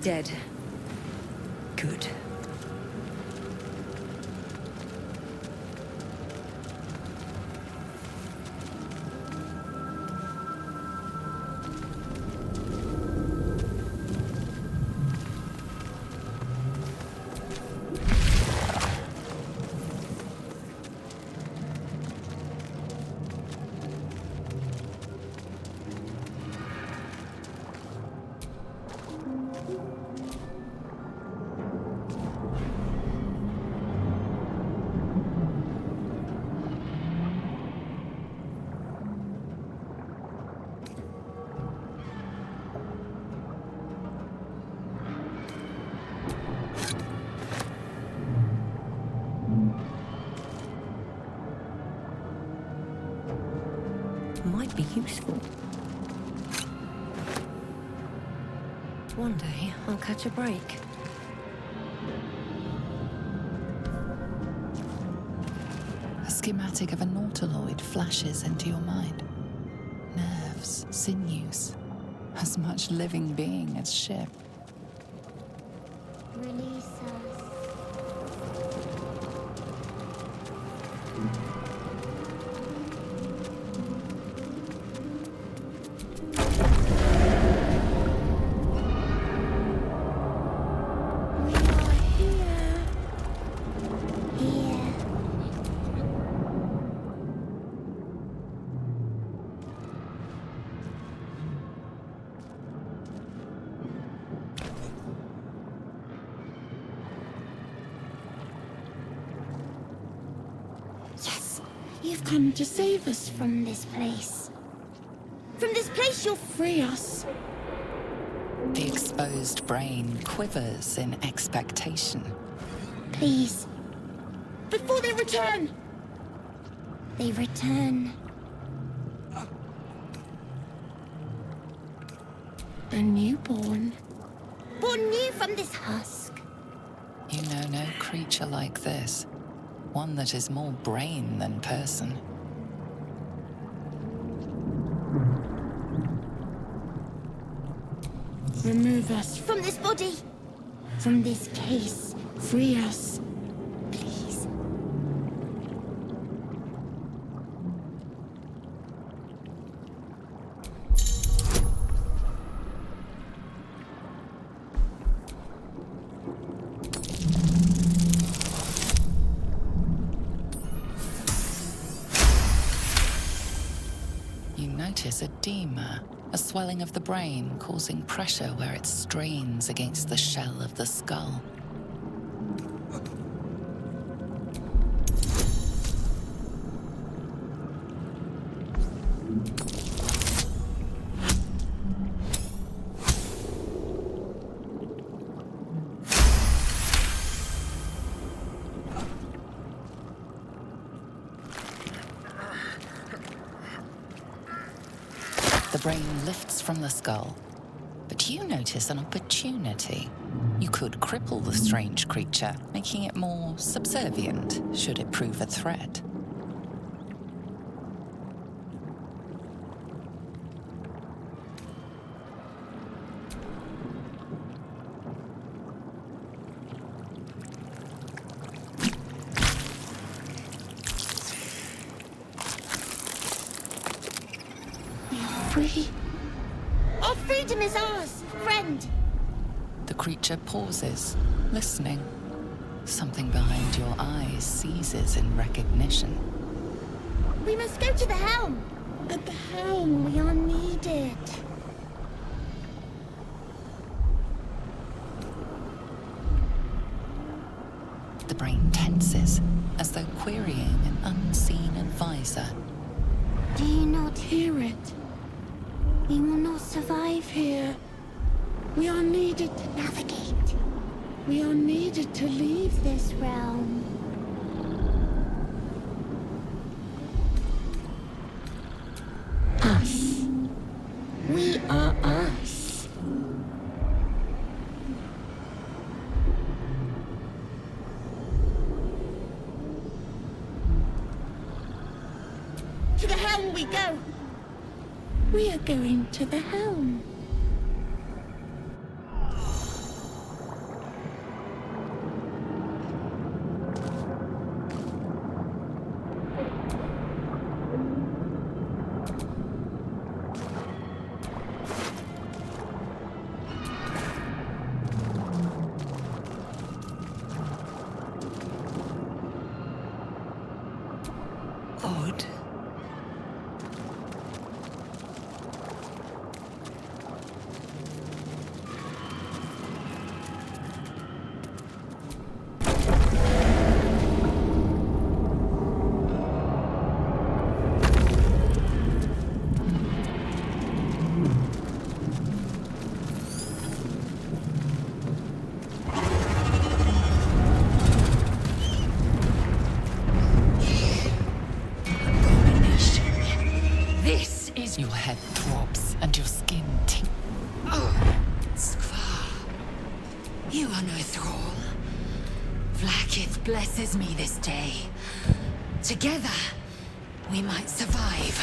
Dead. Good. Might be useful. One day, I'll catch a break. A schematic of a nautiloid flashes into your mind. Nerves, sinews, as much living being as ship. Release us. You've come to save us from this place. From this place you'll free us. The exposed brain quivers in expectation. Please. Before they return! They return. A newborn. Born new from this husk. You know no creature like this. One that is more brain than person. Remove us From this body. from this case. Free us. Please. You notice edema, a swelling of the brain causing pressure where it strains against the shell of the skull. The brain lifts from the skull, but you notice an opportunity. You could cripple the strange creature, making it more subservient should it prove a threat. Free. Our freedom is ours, friend. The creature pauses, listening. Something behind your eyes seizes in recognition. We must go to the helm. At the helm. We are needed. The brain tenses, as though querying an unseen advisor. Do you not Hear it. We will not survive Here. We are needed. Navigate We are needed to leave this realm. us. We are us. To the helm we go. We are going to the helm. You are no thrall. Vlaakith blesses me this day. Together, we might survive.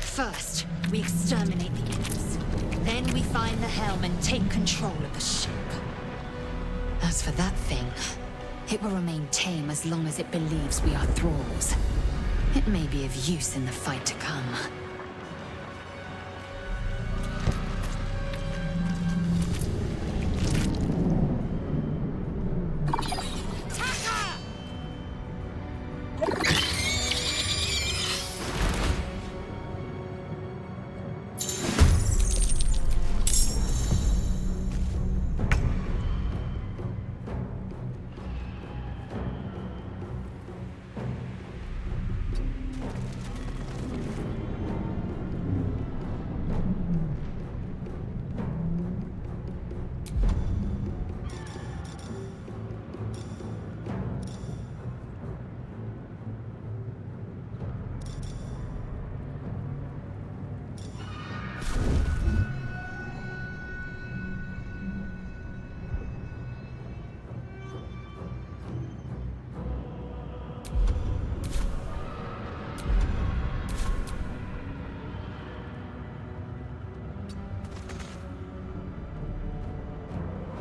First, we exterminate the Imps. Then we find the helm and take control of the ship. As for that thing, it will remain tame as long as it believes we are thralls. It may be of use in the fight to come.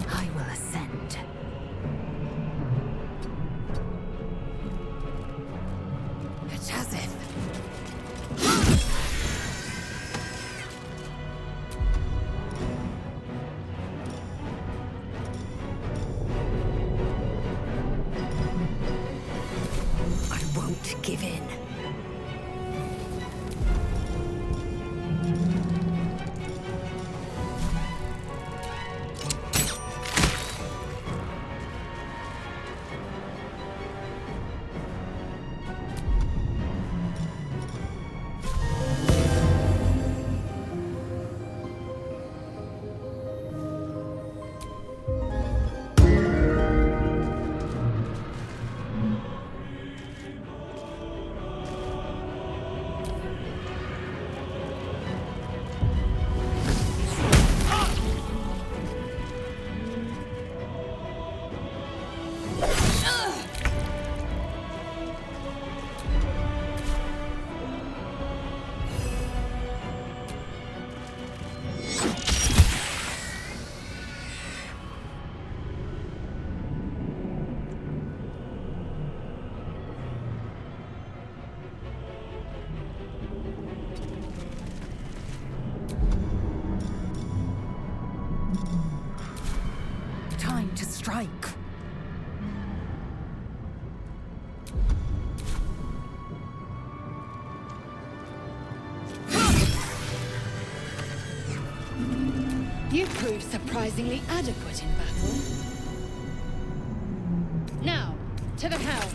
I will ascend. It has it. I won't give in. Time to strike. You proved surprisingly adequate in battle. Now, to the helm.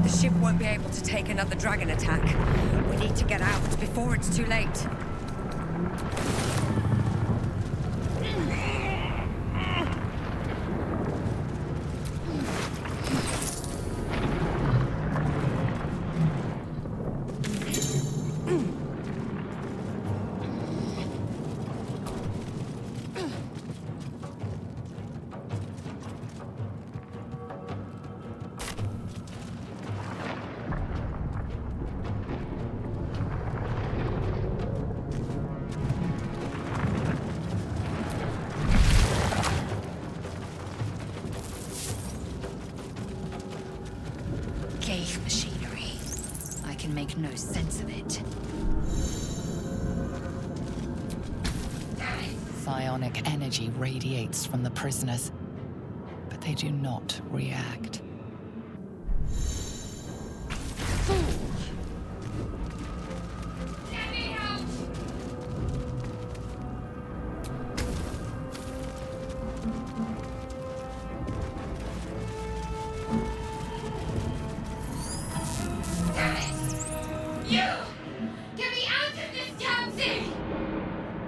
The ship won't be able to take another dragon attack. We need to get out before it's too late. make no sense of it. Psionic energy radiates from the prisoners, but they do not react.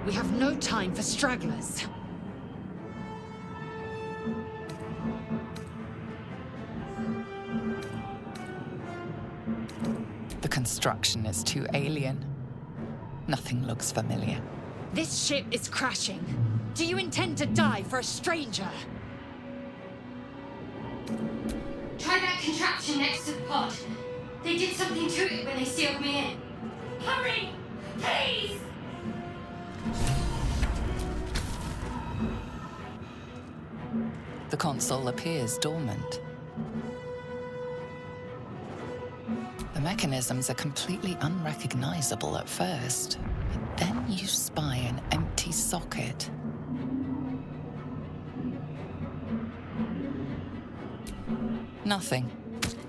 We have no time for stragglers. The construction is too alien. Nothing looks familiar. This ship is crashing. Do you intend to die for a stranger? Try that contraption next to the pod. They did something to it when they sealed me in. Hurry! Please! The console appears dormant. The mechanisms are completely unrecognizable at first, but then you spy an empty socket. Nothing.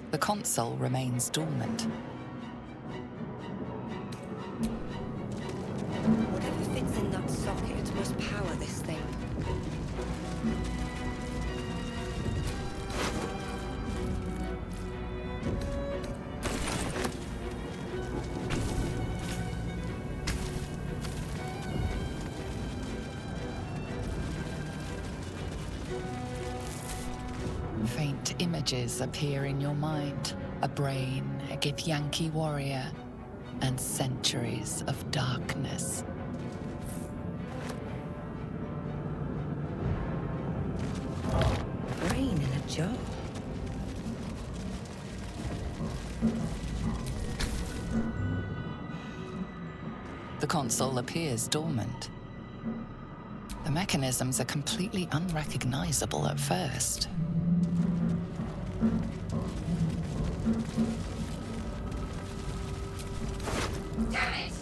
The console remains dormant. Whatever fits in that socket must power this thing. Faint images appear in your mind. A brain, a Githyanki warrior, and centuries of darkness. Brain in a jar. The console appears dormant. The mechanisms are completely unrecognizable at first. Damn it!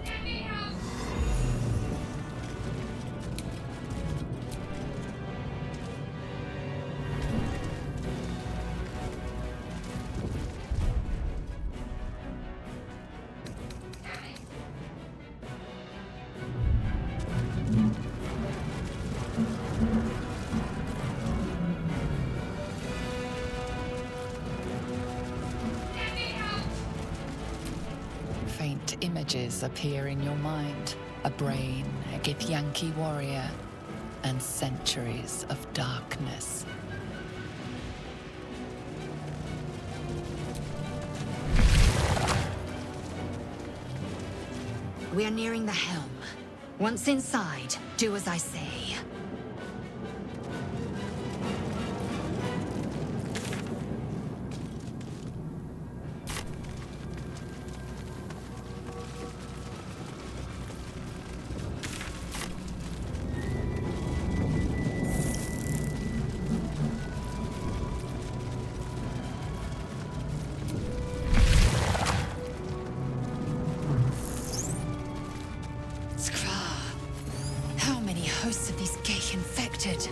Let me help! Damn it! Let me help! Faint images appear in your mind. A brain, a Githyanki warrior, and centuries of darkness. We are nearing the helm. Once inside, do as I say. How many hosts of these gay infected?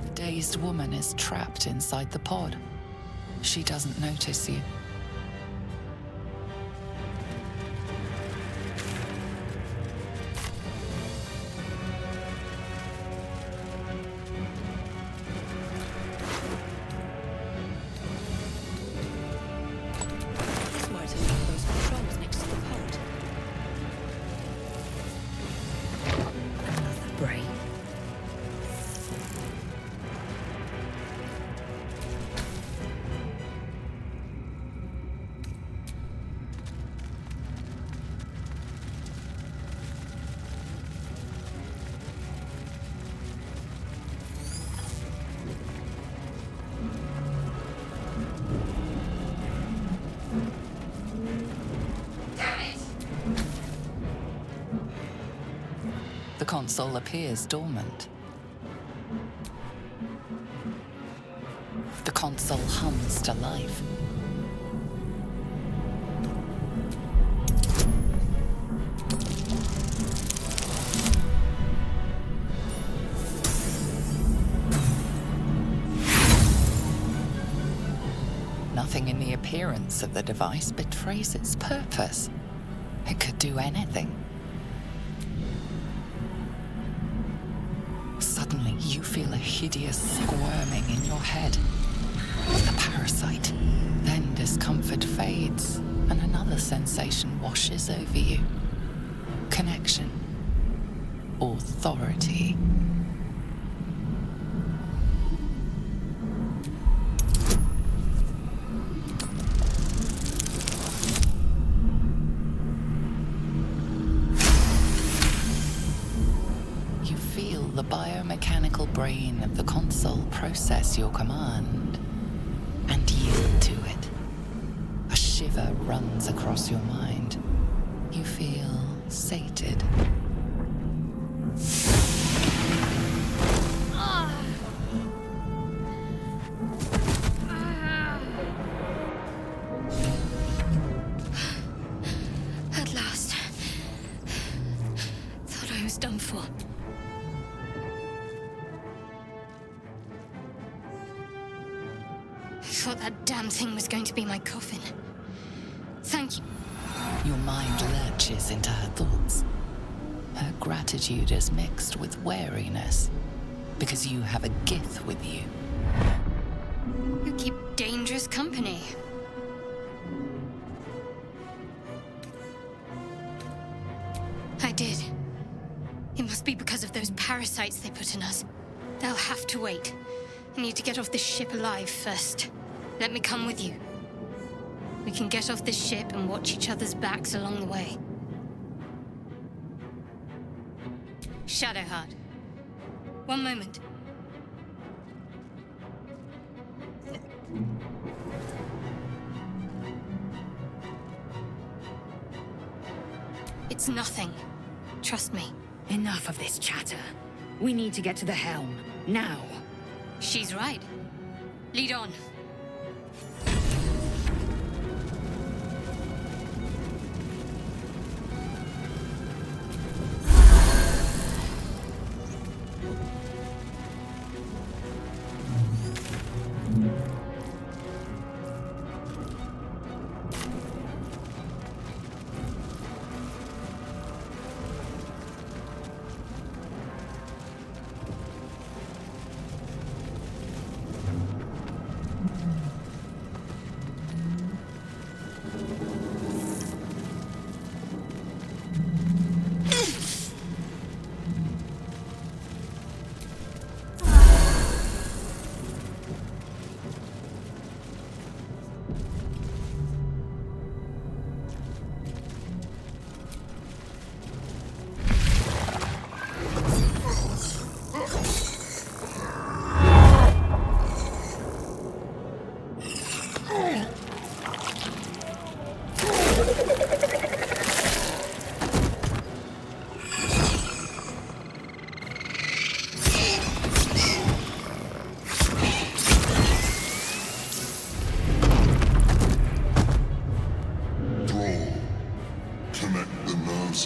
The dazed woman is trapped inside the pod. She doesn't notice you. This might have been those controls next to the pod. Another brain. console appears dormant. The console hums to life. Nothing in the appearance of the device betrays its purpose. It could do anything. Suddenly, you feel a hideous squirming in your head. The parasite. Then discomfort fades, and another sensation washes over you. Connection. Authority. You feel the biomechanical brain of the console process your command and yield to it. A shiver runs across your mind. You feel sated. At last. Thought I was done for. I thought that damn thing was going to be my coffin. Thank you. Your mind lurches into her thoughts. Her gratitude is mixed with wariness, because you have a Gith with you. You keep dangerous company. I did. It must be because of those parasites they put in us. They'll have to wait. I need to get off this ship alive first. Let me come with you. We can get off this ship and watch each other's backs along the way. Shadowheart. One moment. It's nothing. Trust me. Enough of this chatter. We need to get to the helm. Now. She's right. Lead on.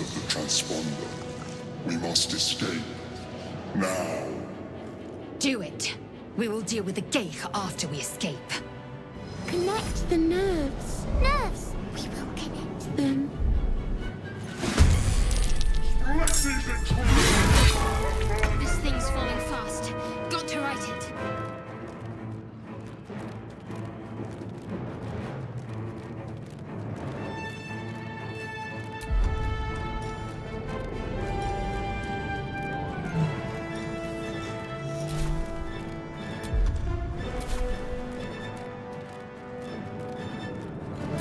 Of the transponder. We must escape. Now. Do it. We will deal with the Geich after we escape. Connect the nerves. Nerves! We will connect them. This thing's falling fast. Got to right it.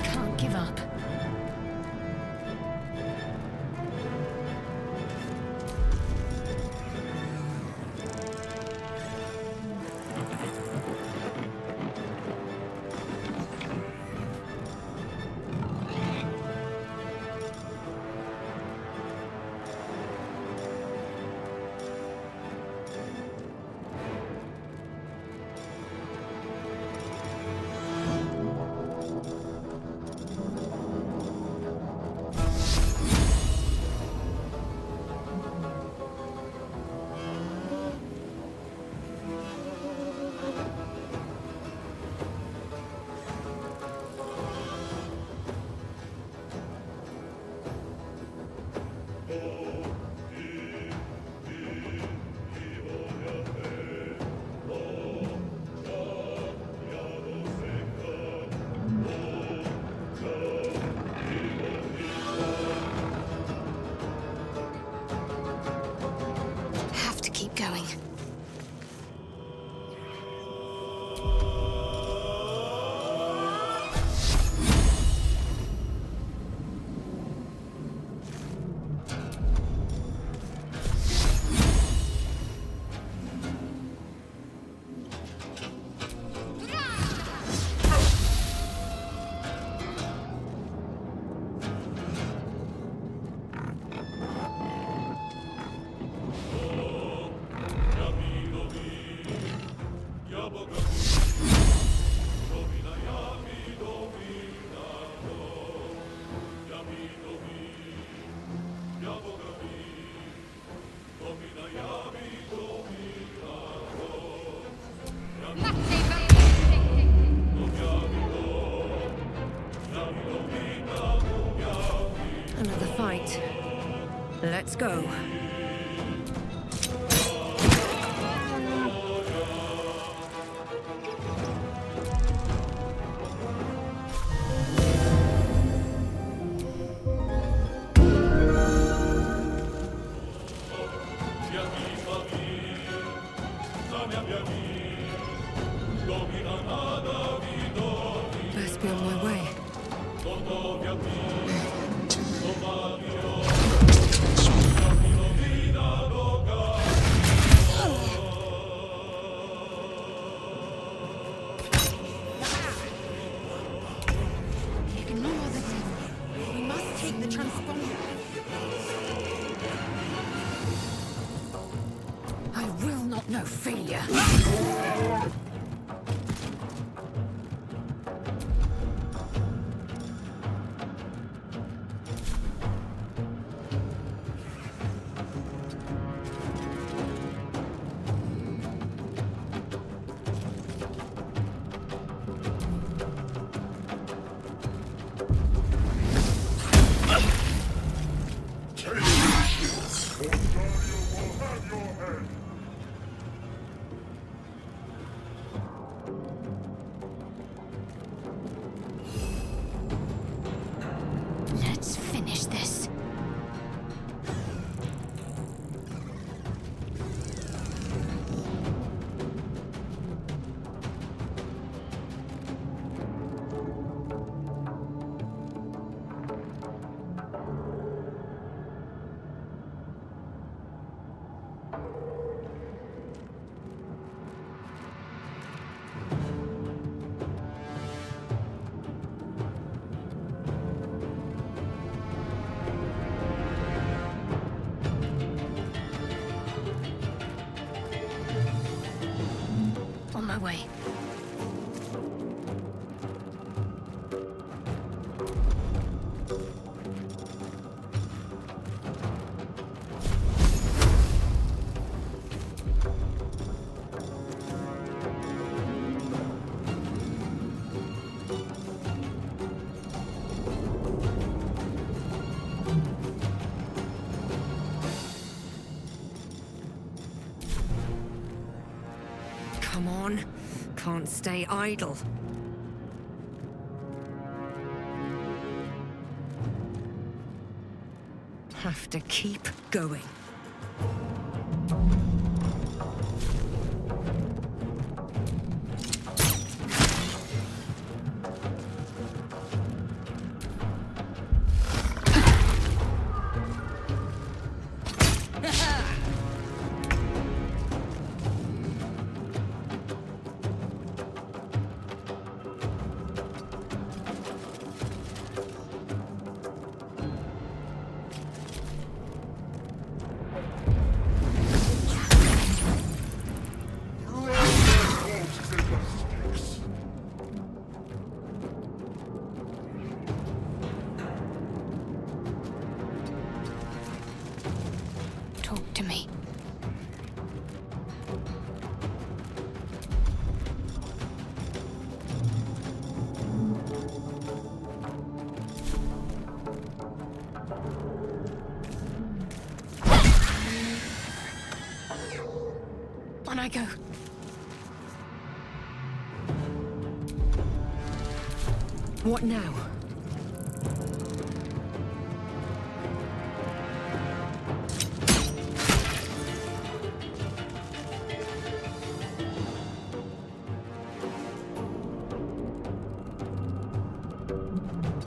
Can't give up. Another fight. Let's go. Best be on my way. Ignore the devil. We must take the transponder. I will not know failure. Let's finish this. On my way. Come on. Can't stay idle. Have to keep going. Talk to me. On I go. What now?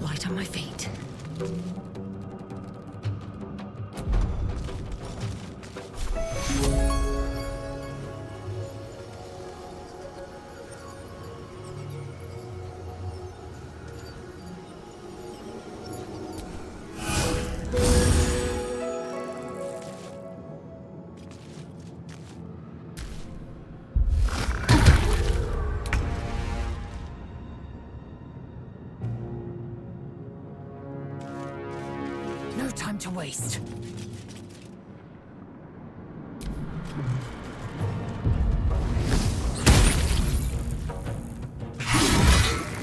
Light on my feet. No time to waste.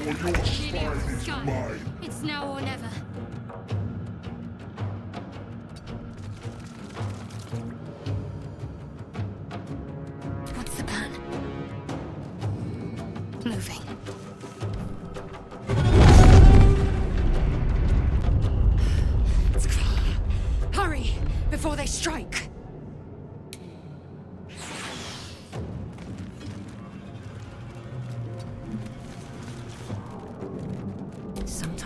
Or your spine is Sky. mine. It's now or never.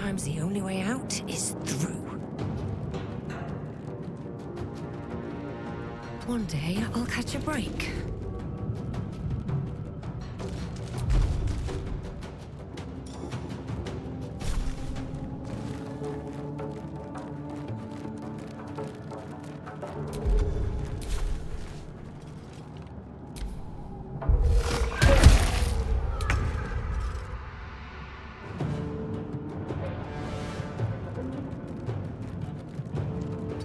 Sometimes the only way out is through. One day, I'll catch a break.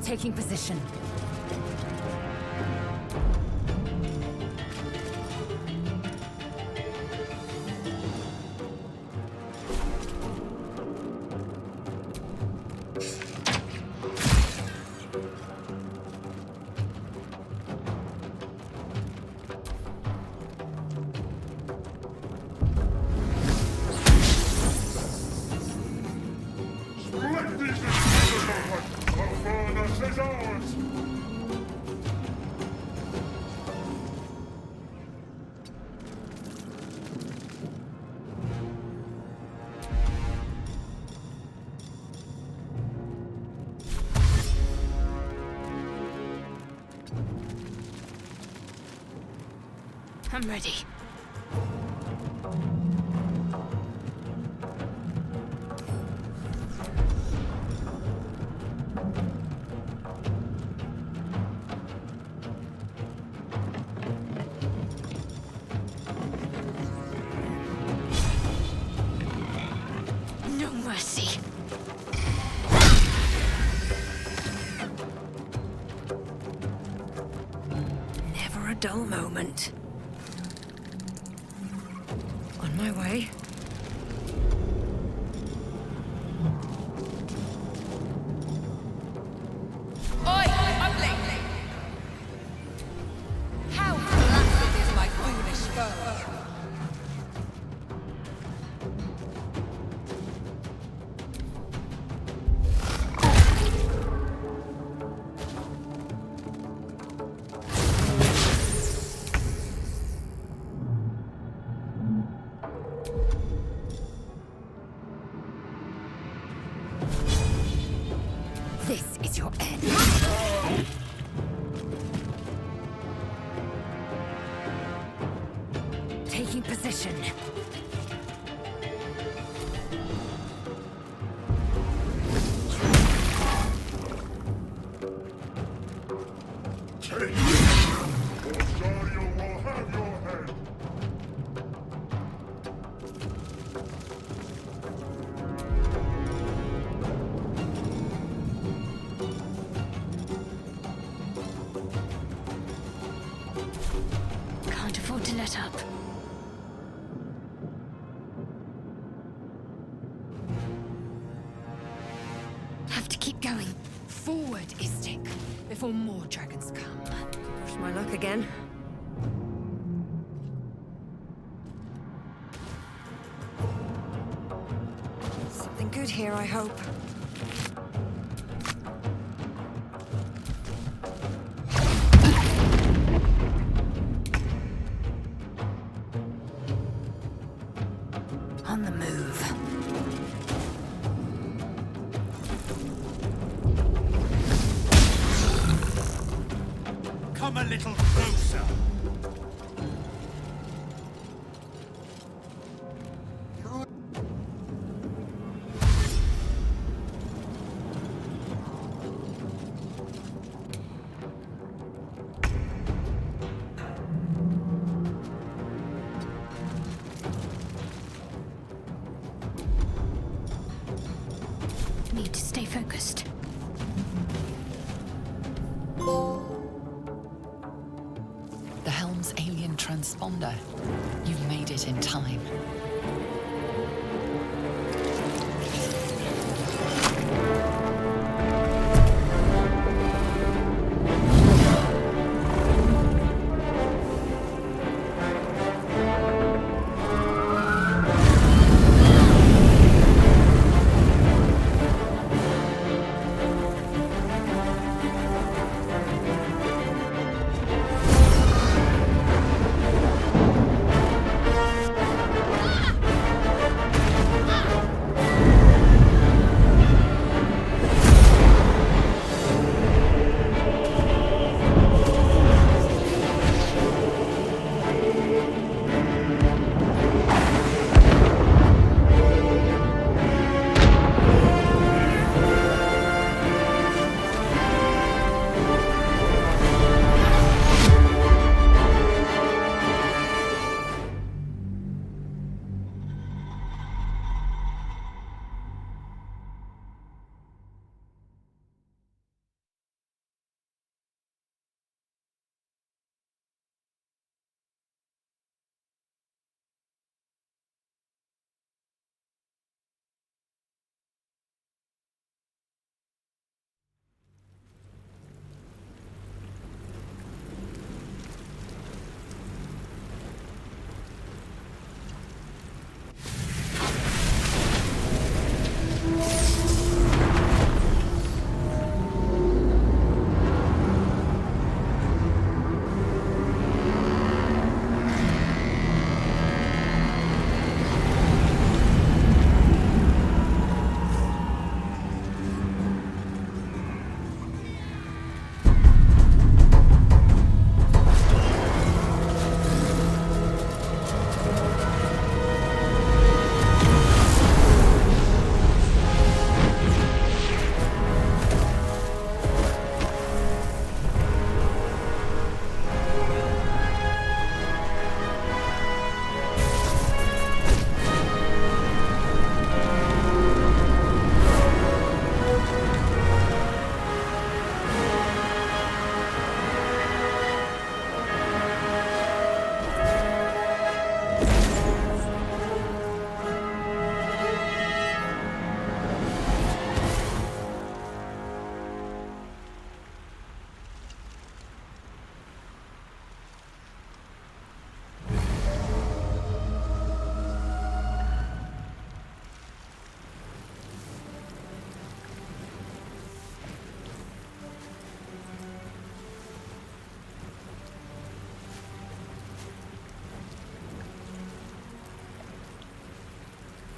Taking position. Strike these destroyers! Our furnace is ours! I'm ready. No mercy. Never a dull moment. On my way. Oi, ugly! How flaccid is my foolish foe? This is your end. Taking position. Take this, or Dario will have your head! Can't afford to let up. Have to keep going. Forward, Istik, before more dragons come. Push my luck again. Something good here, I hope. On the move. Come a little closer. Need to stay focused. The helm's alien transponder. You've made it in time.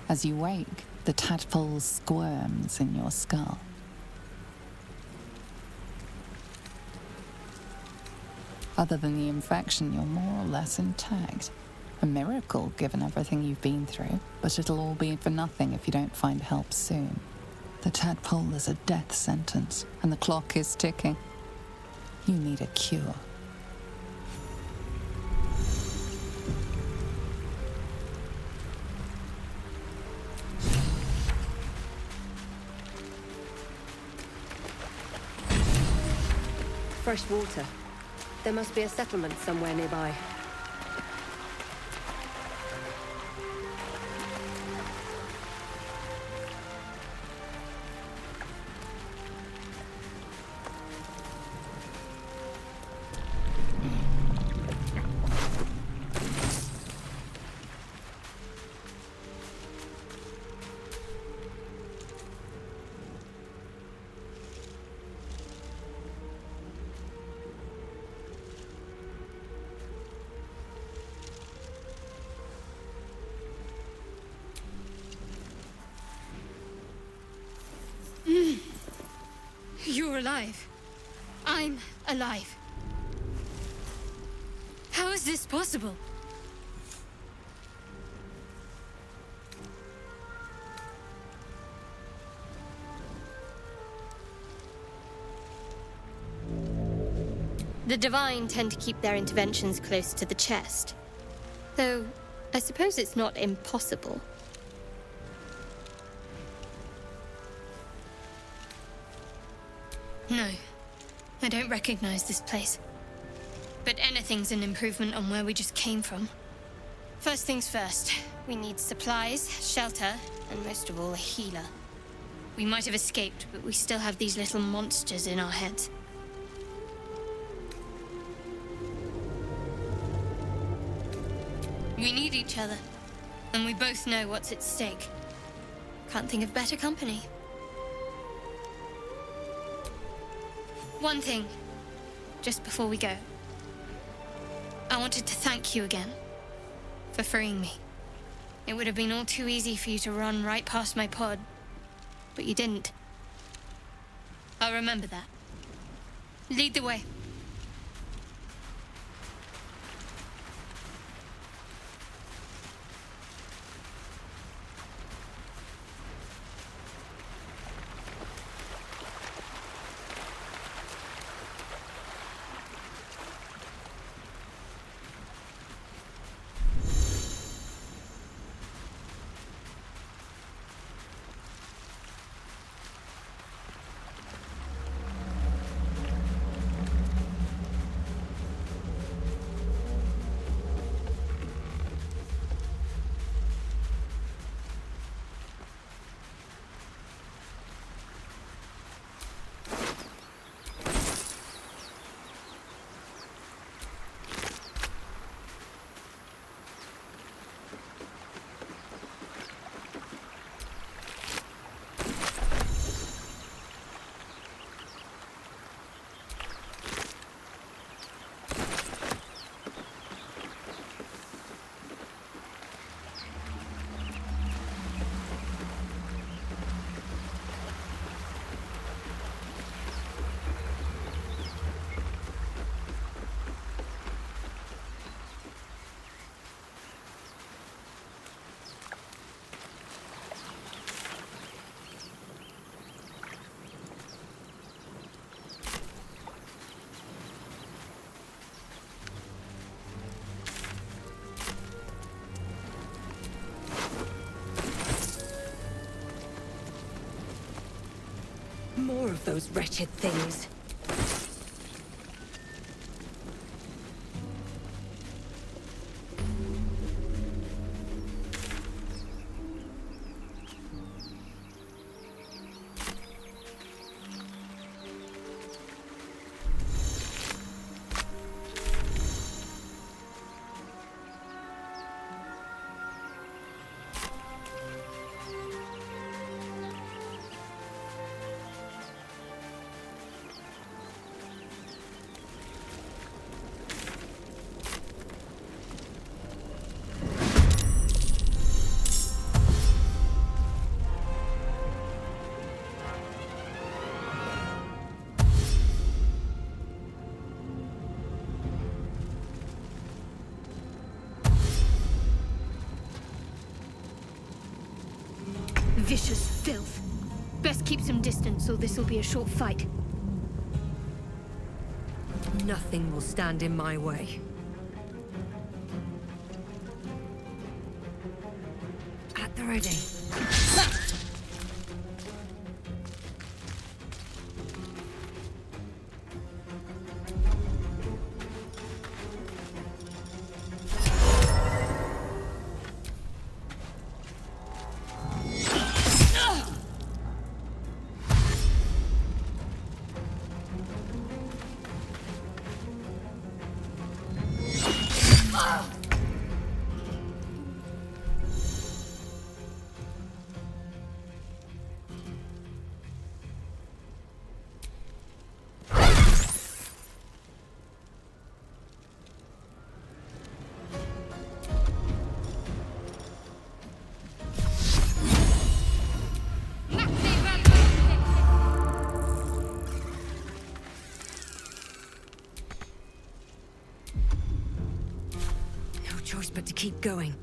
As you wake, the tadpole squirms in your skull. Other than the infection, you're more or less intact. A miracle, given everything you've been through, but it'll all be for nothing if you don't find help soon. The tadpole is a death sentence, and the clock is ticking. You need a cure. Fresh water. There must be a settlement somewhere nearby. You're alive. I'm alive. How is this possible? The Divine tend to keep their interventions close to the chest. Though, I suppose it's not impossible. No, I don't recognize this place. But anything's an improvement on where we just came from. First things first, we need supplies, shelter, and most of all, a healer. We might have escaped, but we still have these little monsters in our heads. We need each other, and we both know what's at stake. Can't think of better company. One thing, just before we go. I wanted to thank you again for freeing me. It would have been all too easy for you to run right past my pod, but you didn't. I'll remember that. Lead the way. More of those wretched things. filth. Best keep some distance, or this will be a short fight. Nothing will stand in my way. At the ready. Choice but to keep going.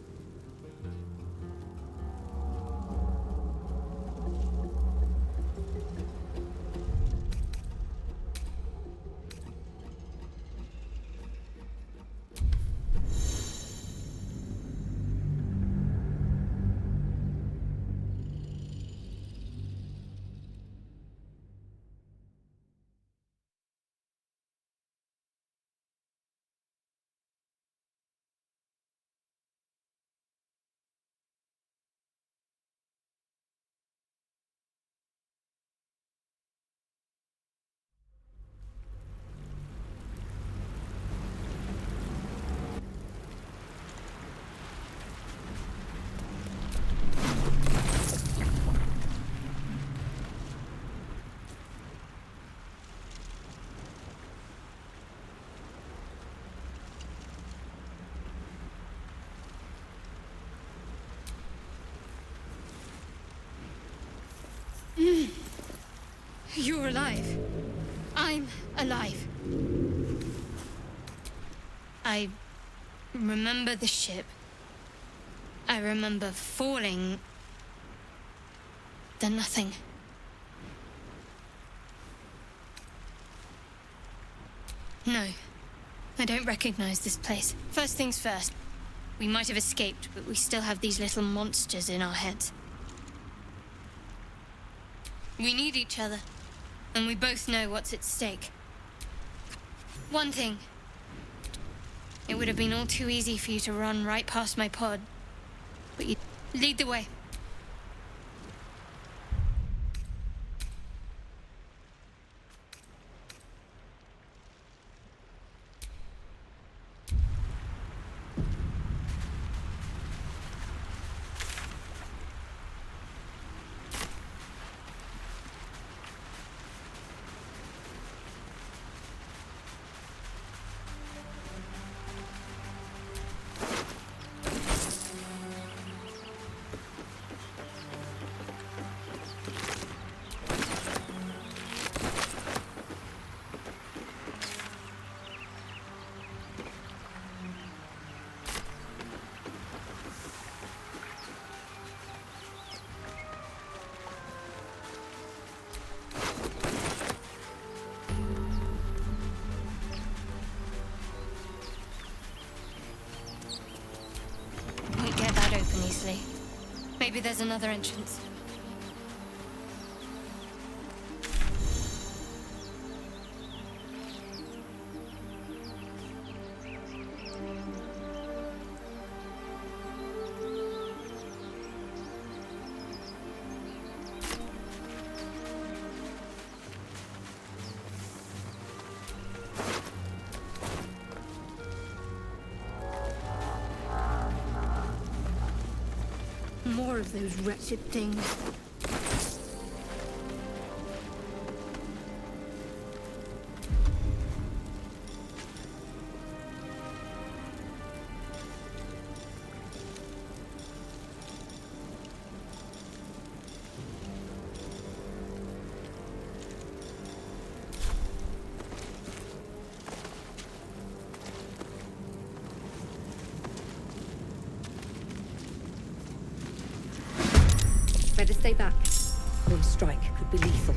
You're alive. I'm alive. I remember the ship. I remember falling. Then nothing. No. I don't recognize this place. First things first. We might have escaped, but we still have these little monsters in our heads. We need each other, and we both know what's at stake. One thing. It would have been all too easy for you to run right past my pod, but you lead the way. Easily. Maybe there's another entrance. More of those wretched things. Better stay back. strike could be lethal.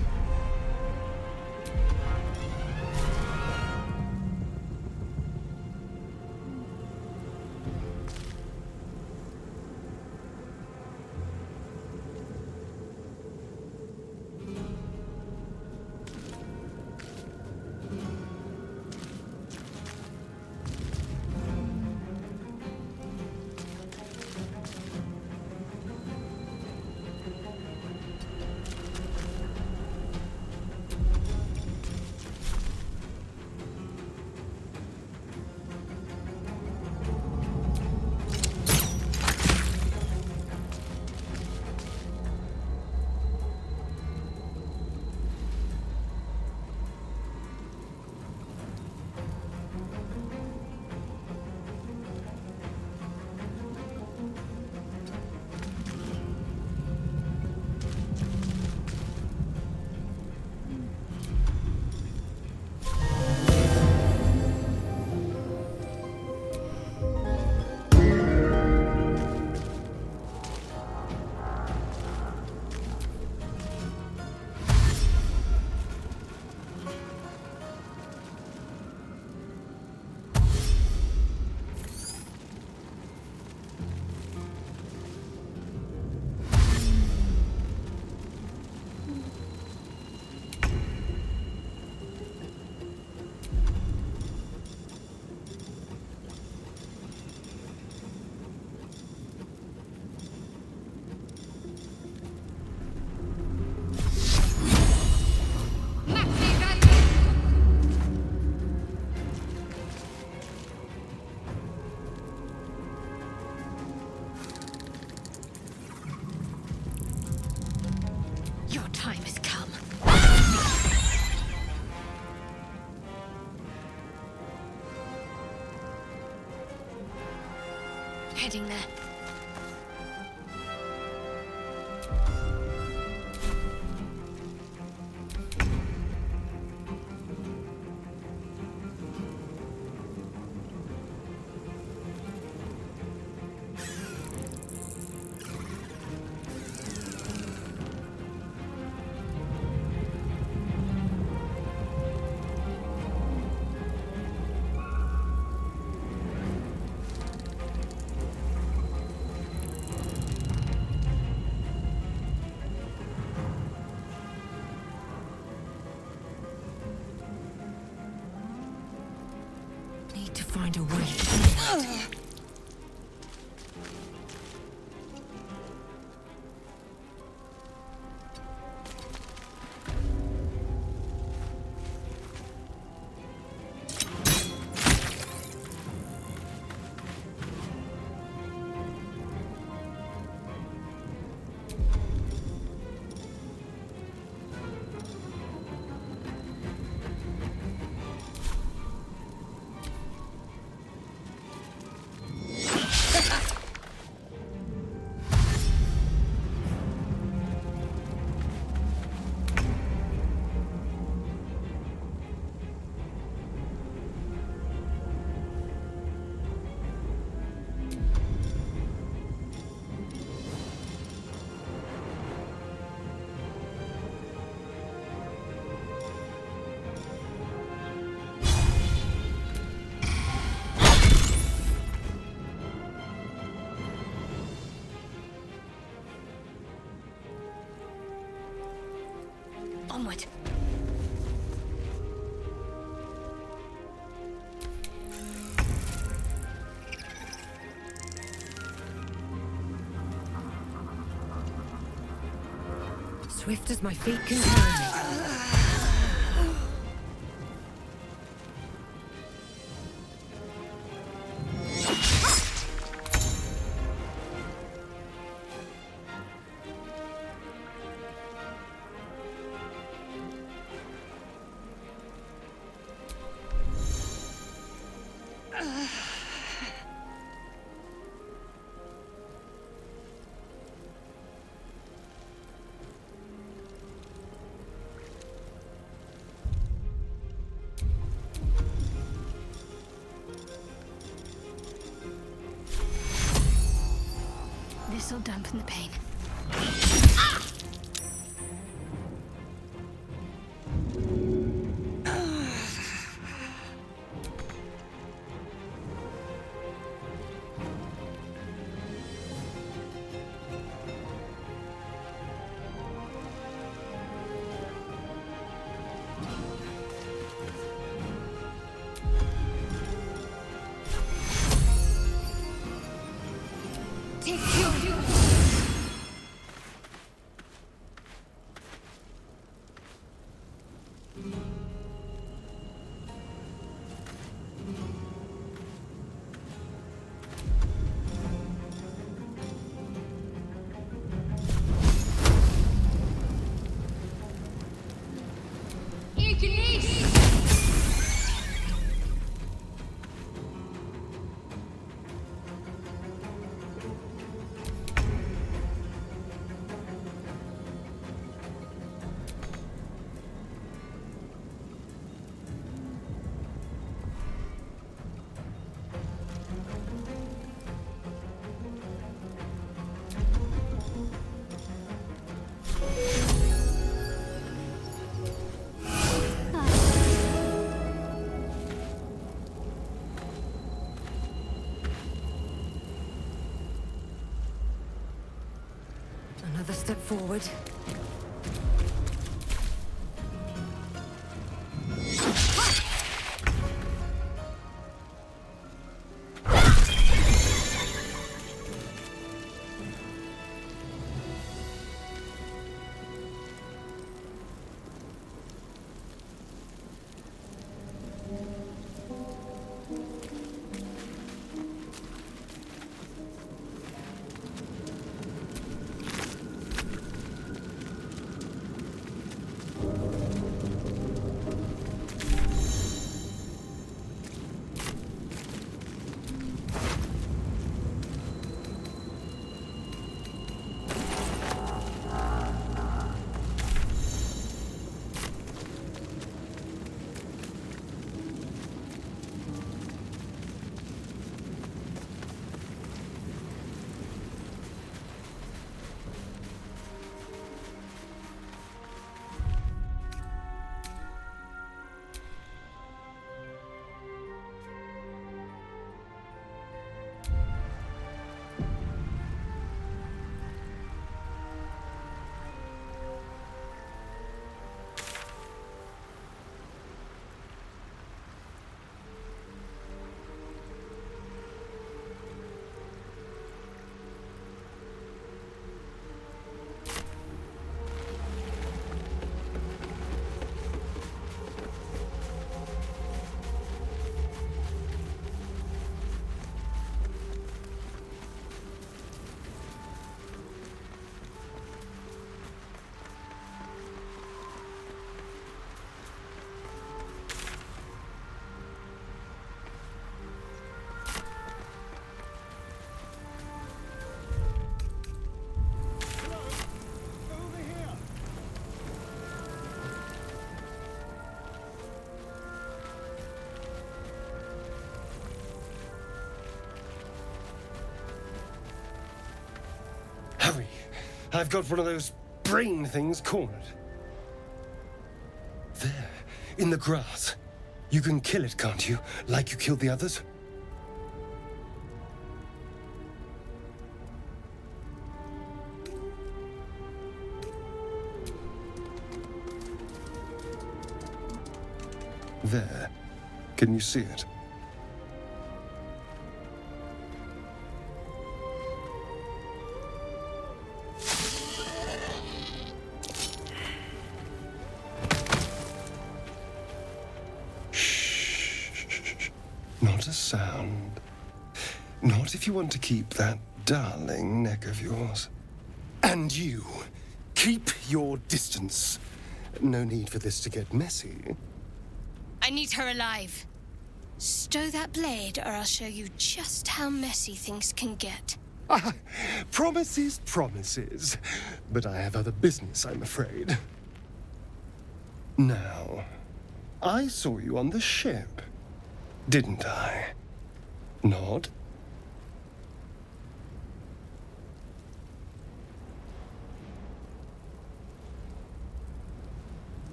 Your time has come. Heading there. Need to find a way through that. Onward. Swift as my feet can carry me. This'll dampen the pain. step forward. Hurry! I've got one of those brain things cornered. There, in the grass. You can kill it, can't you? Like you killed the others? There. Can you see it? Not a sound. Not if you want to keep that darling neck of yours. And you, keep your distance. No need for this to get messy. I need her alive. Stow that blade, or I'll show you just how messy things can get. Promises, promises. But I have other business, I'm afraid. Now, I saw you on the ship, didn't I? Nod?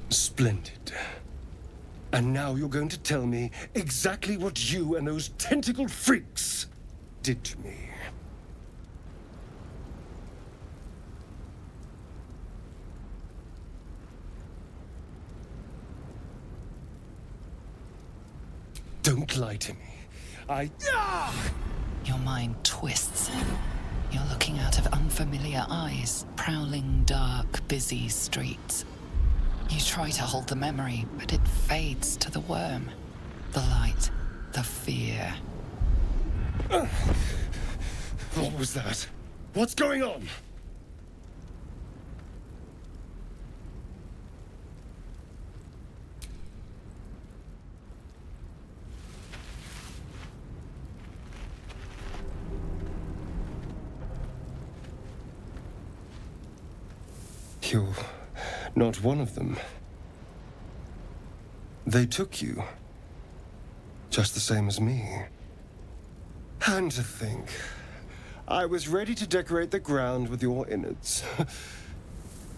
Splendid. And now you're going to tell me exactly what you and those tentacled freaks did to me. Don't lie to me. Your mind twists. You're looking out of unfamiliar eyes, prowling dark, busy streets. You try to hold the memory, but it fades to the worm. The light, the fear. What was that? What's going on? You're not one of them. They took you. Just the same as me. And to think, I was ready to decorate the ground with your innards.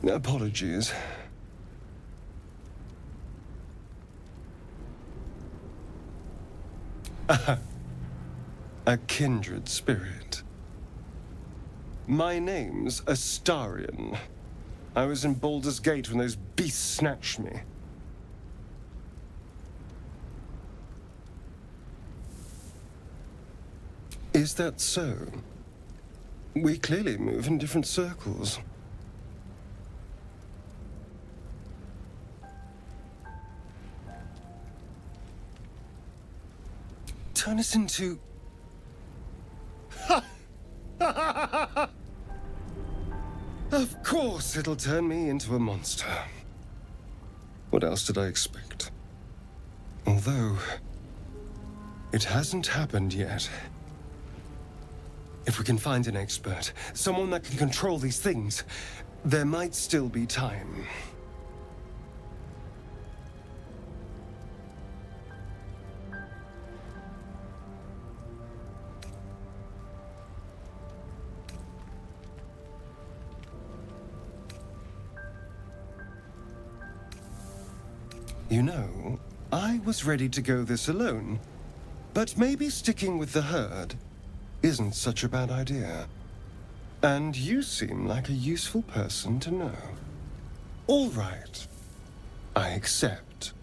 Apologies. A kindred spirit. My name's Astarion. I was in Baldur's Gate when those beasts snatched me. Is that so? We clearly move in different circles. Turn us into... Of course it'll turn me into a monster. What else did I expect? Although, it hasn't happened yet. If we can find an expert, someone that can control these things, there might still be time. You know, I was ready to go this alone, but maybe sticking with the herd isn't such a bad idea. And you seem like a useful person to know. All right. I accept.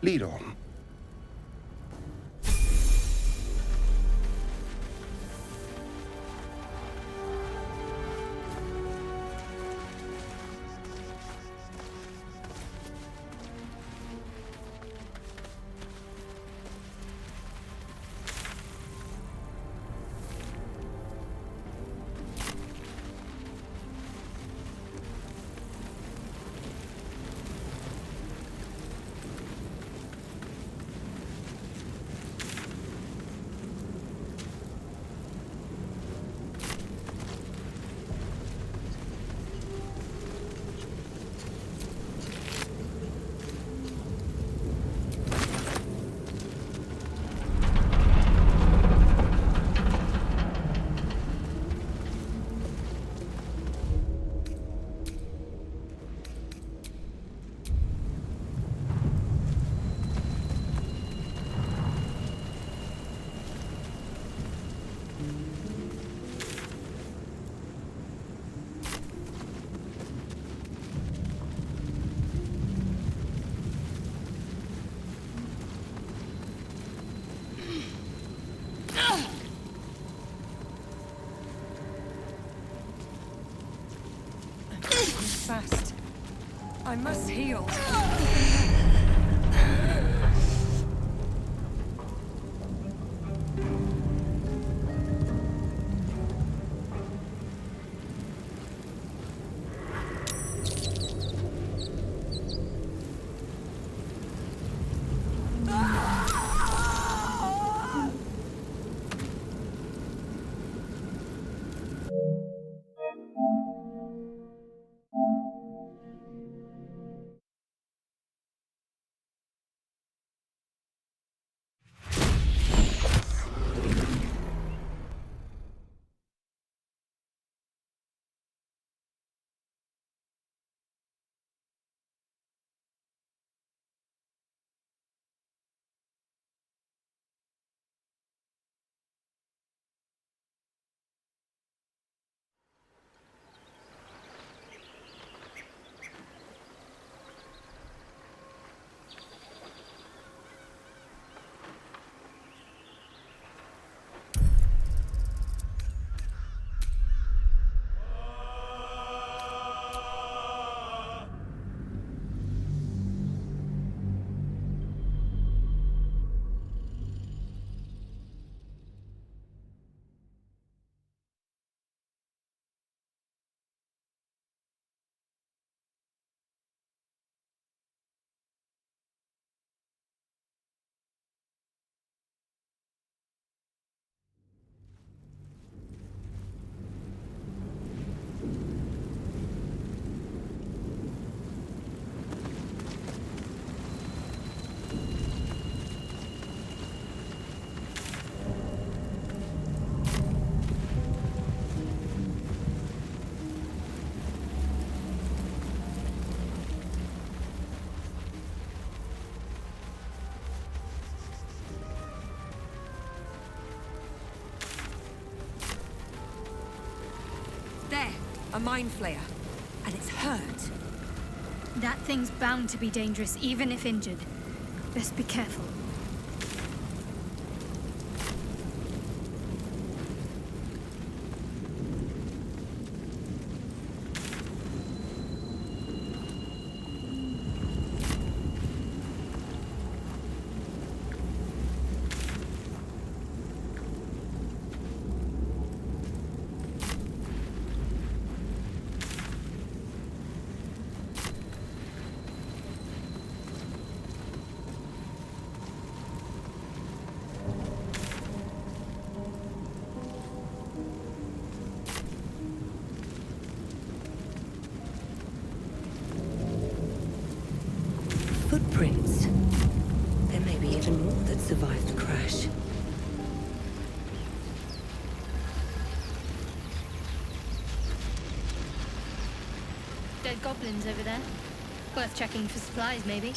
Lead on. Fast. I must heal. A mind flayer. And it's hurt. That thing's bound to be dangerous, even if injured. Best be careful. Footprints. There may be even more that survived the crash. Dead goblins over there. Worth checking for supplies, maybe.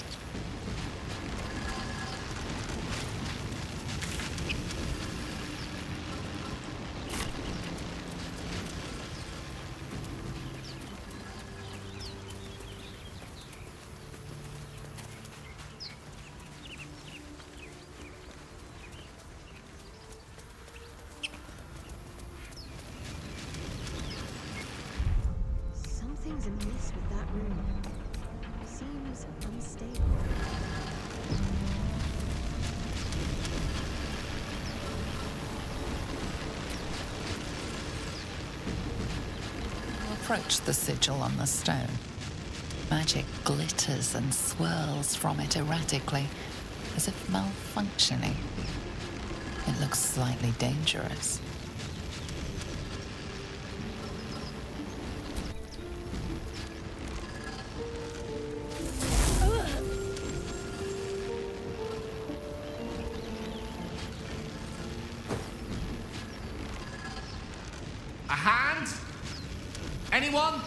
Something's amiss with that room. Seems unstable. You approach the sigil on the stone. Magic glitters and swirls from it erratically, as if malfunctioning. It looks slightly dangerous. A hand? Anyone?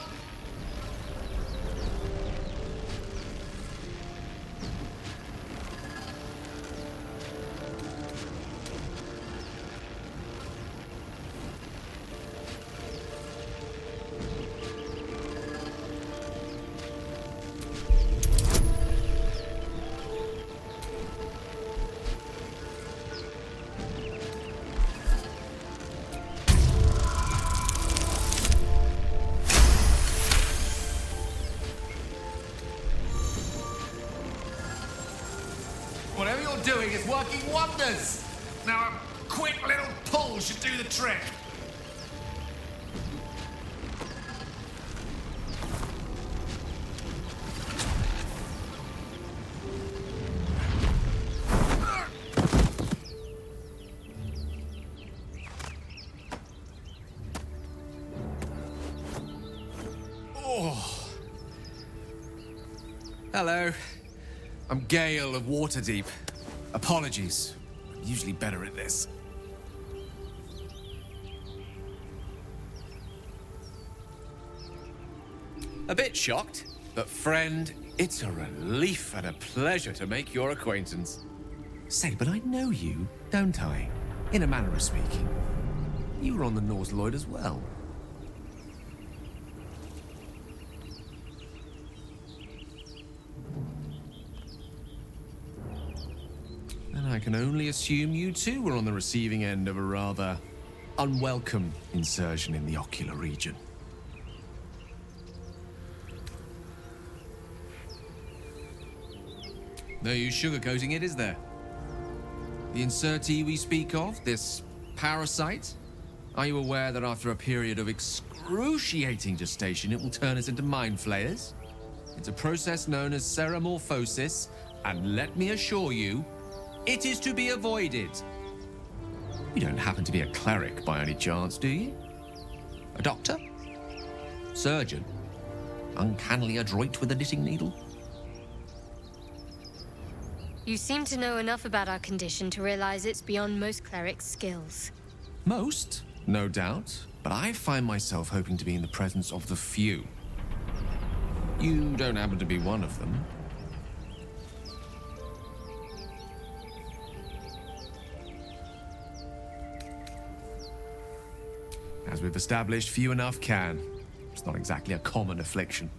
Whatever you're doing is working wonders. Now a quick little pull should do the trick. Oh. Hello. I'm Gale of Waterdeep. Apologies. I'm usually better at this. A bit shocked, but friend, it's a relief and a pleasure to make your acquaintance. Say, but I know you, don't I? In a manner of speaking. You were on the Norse Lloyd as well. And I can only assume you too were on the receiving end of a rather unwelcome insertion in the ocular region. No use sugarcoating it, is there? The insertee we speak of, this parasite, are you aware that after a period of excruciating gestation, it will turn us into mind flayers? It's a process known as ceremorphosis, and let me assure you, it is to be avoided. You don't happen to be a cleric by any chance, do you? A doctor? Surgeon? Uncannily adroit with a knitting needle? You seem to know enough about our condition to realize it's beyond most clerics' skills. Most, no doubt, but I find myself hoping to be in the presence of the few. You don't happen to be one of them. As we've established, few enough can. It's not exactly a common affliction.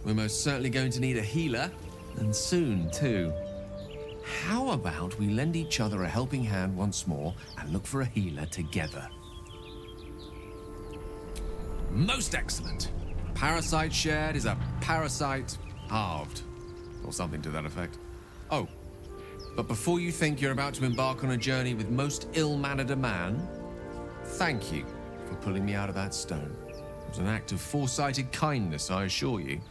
We're most certainly going to need a healer, and soon, too. How about we lend each other a helping hand once more and look for a healer together? Most excellent. Parasite shared is a parasite halved, or something to that effect. Oh, but before you think you're about to embark on a journey with most ill-mannered a man, thank you for pulling me out of that stone. It was an act of foresighted kindness, I assure you.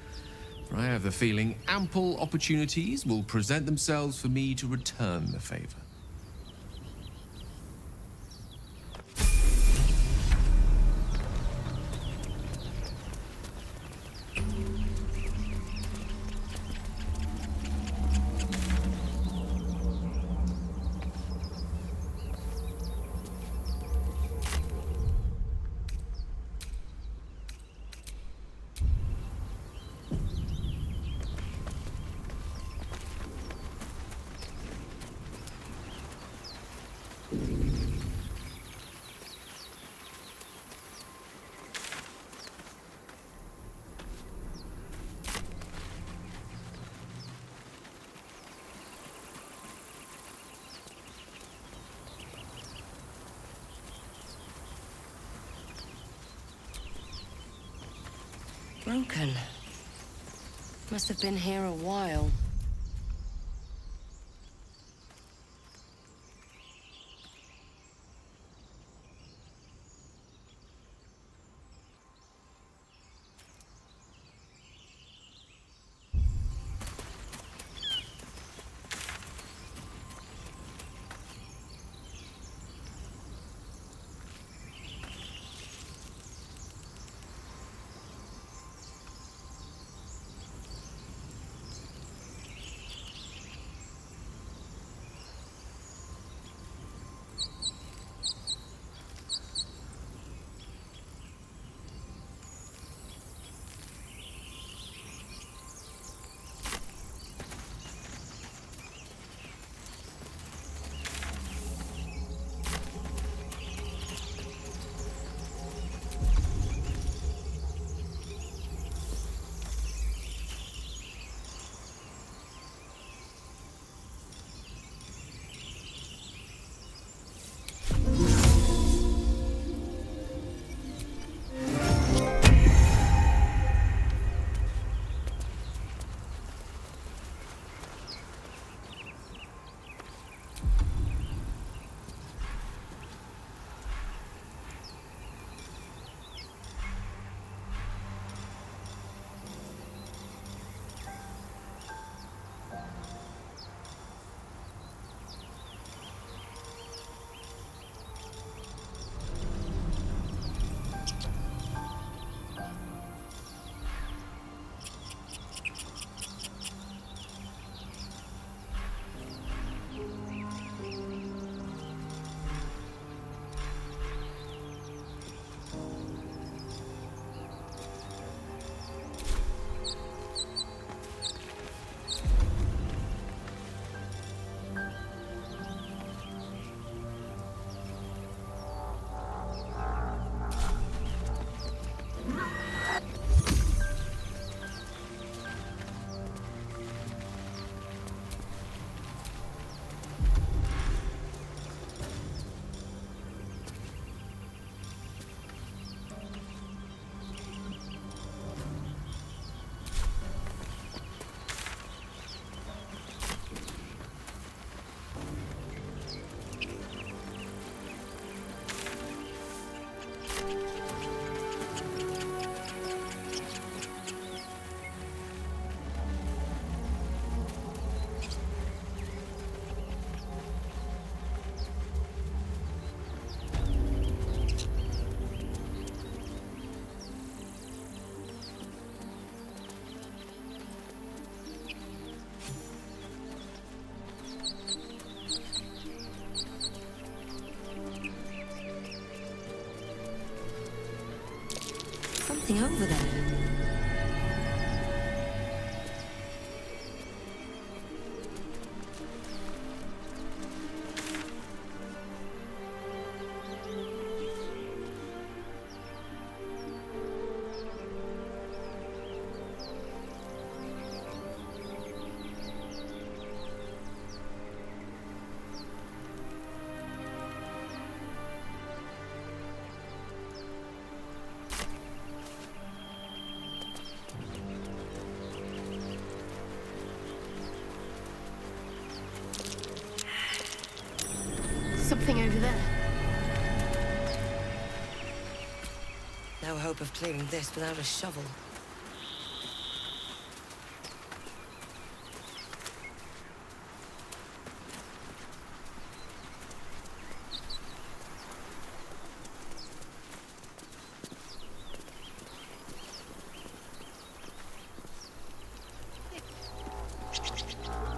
For I have the feeling ample opportunities will present themselves for me to return the favor. Broken. Must have been here a while. Something over there. nothing over there. No hope of clearing this without a shovel.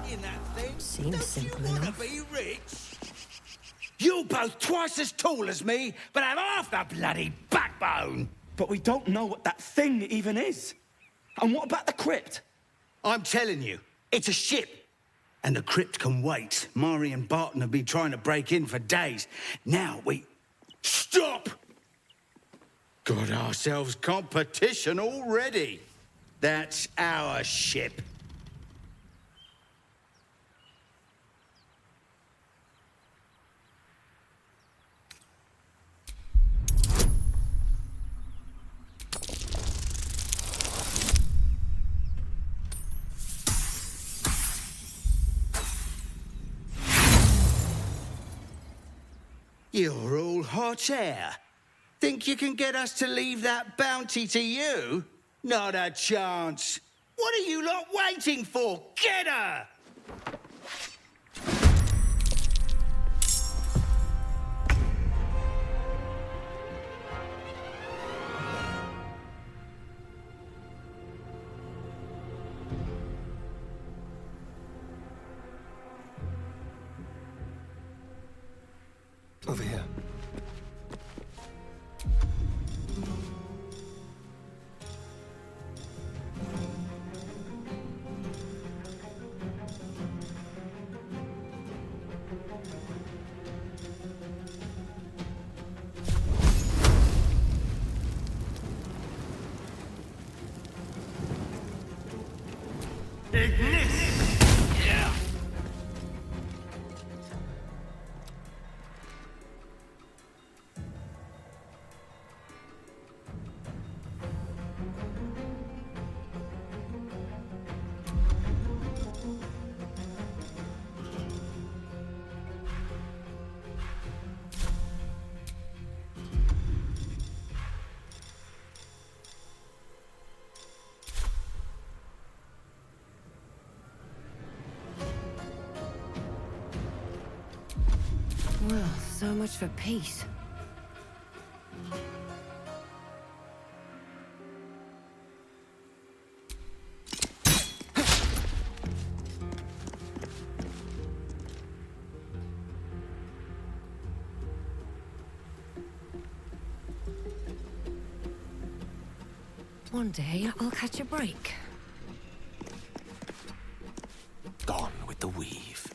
In that thing? Seems simple Don't you enough. wanna be rich? You're both twice as tall as me, but have half the bloody backbone. But we don't know what that thing even is. And what about the crypt? I'm telling you, it's a ship. And the crypt can wait. Mari and Barton have been trying to break in for days. Now we... Stop! Got ourselves competition already. That's our ship. You're all hot air. Think you can get us to leave that bounty to you? Not a chance. What are you lot waiting for? Get her! Over here. Well, so much for peace. One day, I'll catch a break. Gone with the weave.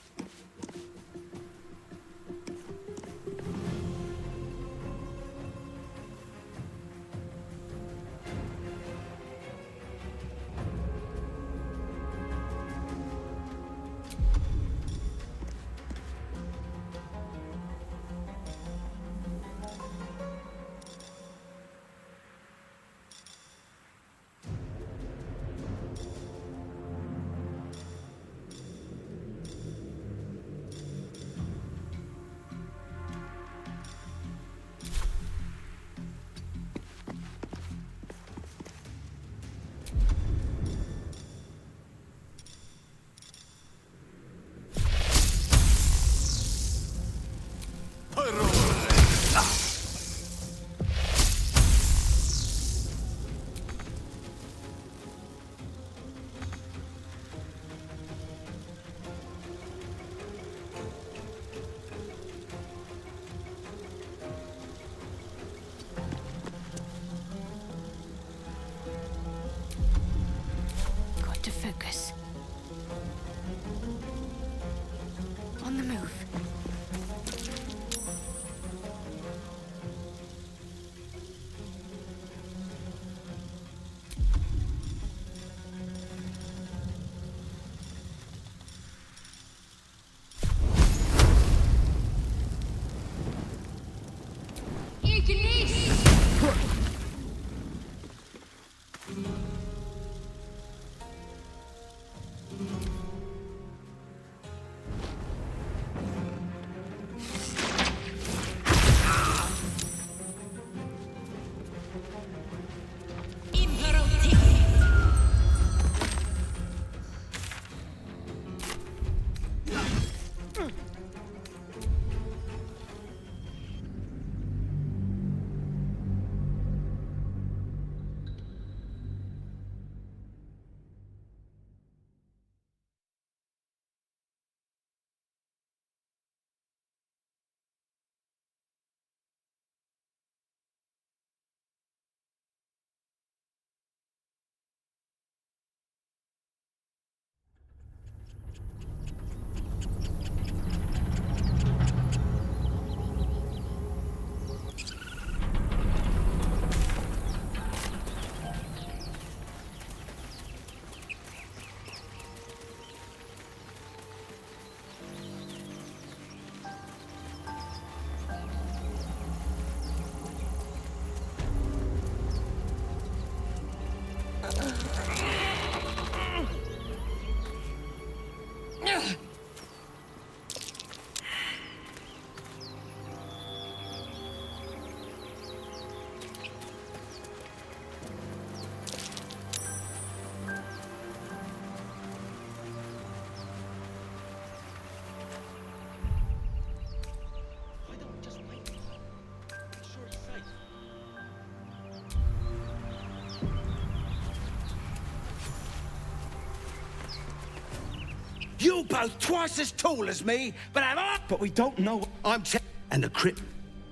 You're both twice as tall as me, but But we don't know. And the crypt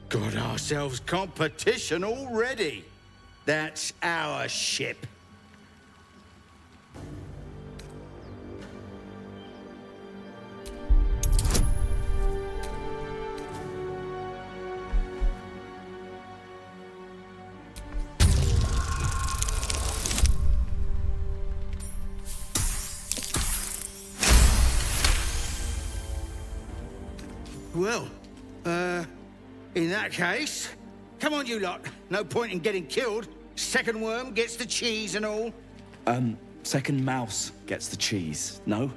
got ourselves competition already. That's our ship. Well, in that case, come on, you lot. No point in getting killed. Second worm gets the cheese and all. Second mouse gets the cheese, no?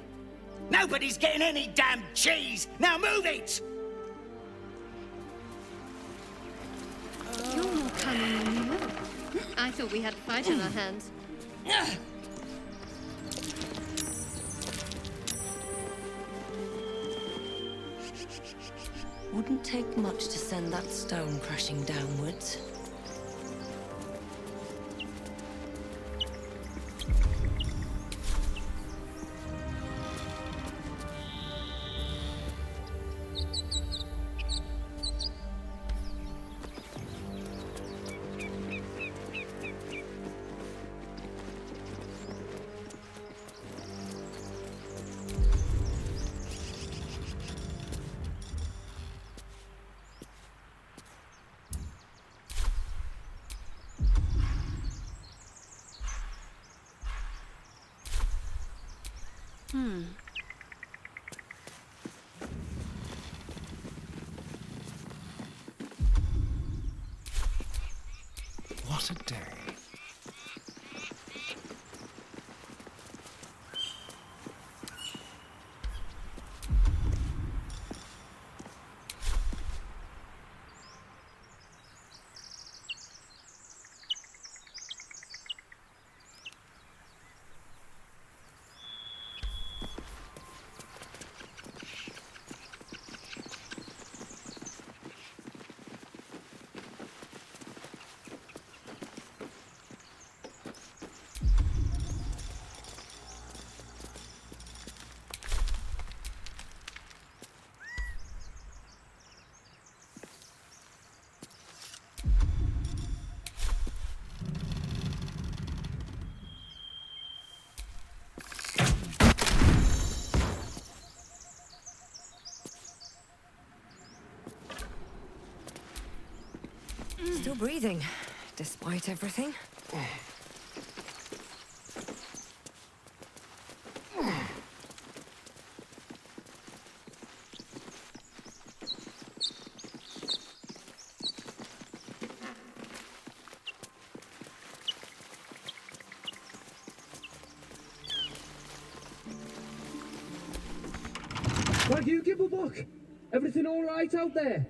Nobody's getting any damn cheese! Now move it! You're more cunning than you look. I thought we had a fight on our hands. Wouldn't take much to send that stone crashing downwards. What a day. Still breathing, despite everything. Like you, Gibblebuck? Everything all right out there?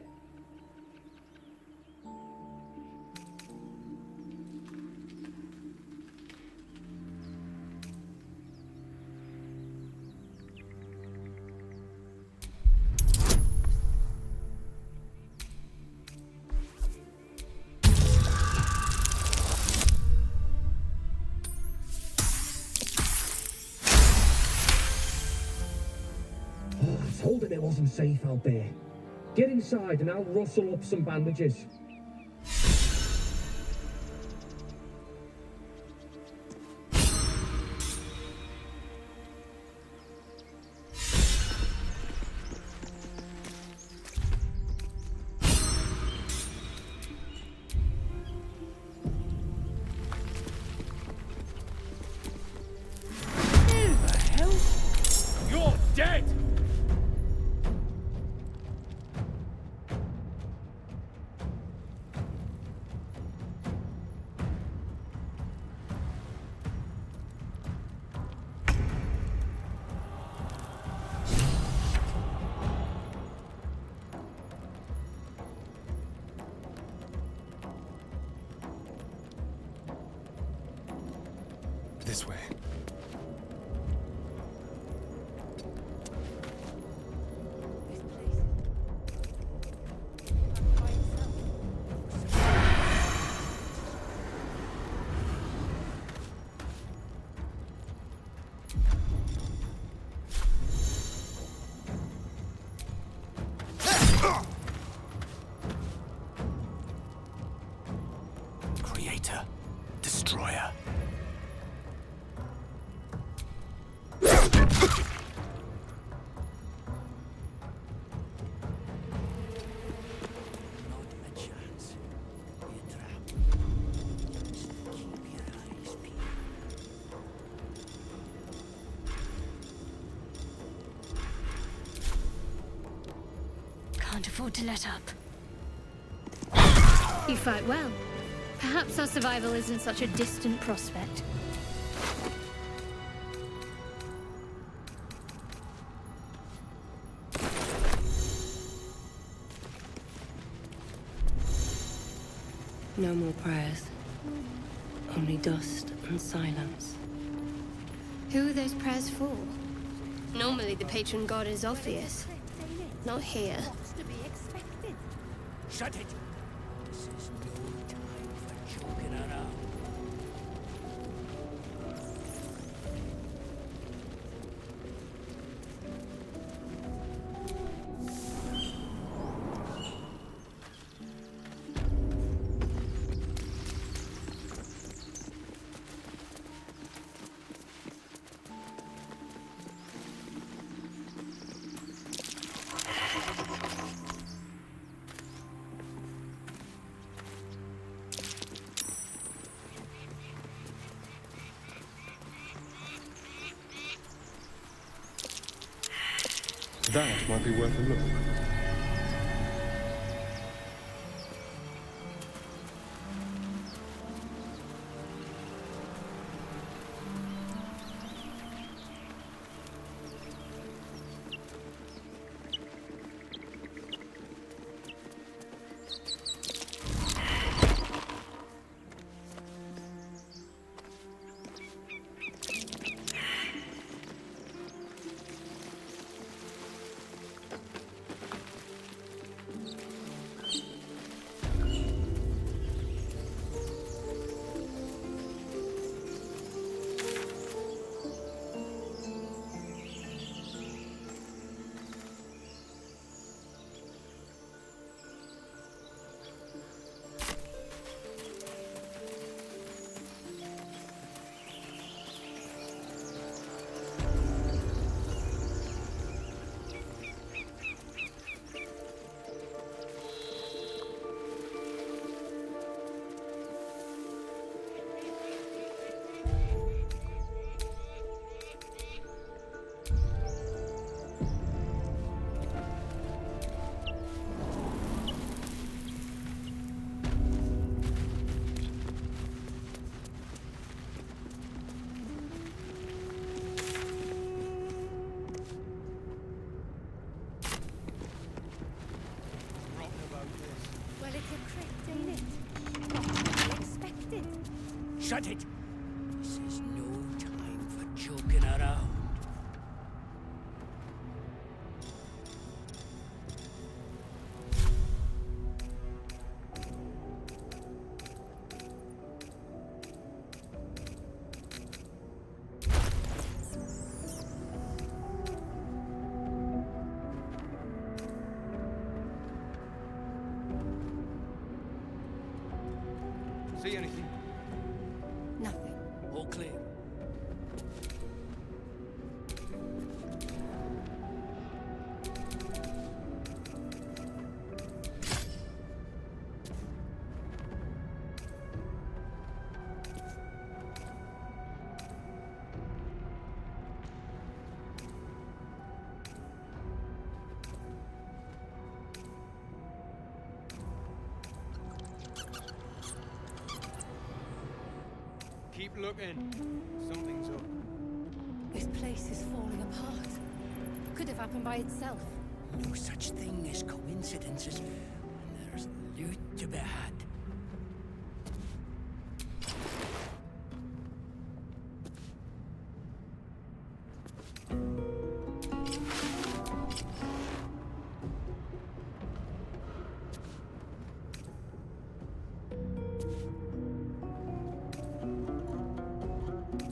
I told him it wasn't safe out there. Get inside and I'll rustle up some bandages. You're dead! This way. destroyer. Can't afford to let up. You fight well. Perhaps our survival isn't such a distant prospect. No more prayers. Only dust and silence. Who are those prayers for? Normally the patron god is obvious. Not here. Shut it! This is no time for joking around. That might be worth a look. Well, it's a crypt, ain't it? What did you expected? Shut it! This is no time for joking around. See anything? Nothing. All clear. Keep looking. Something's up. This place is falling apart. Could have happened by itself. No such thing as coincidences. And there's loot to be had.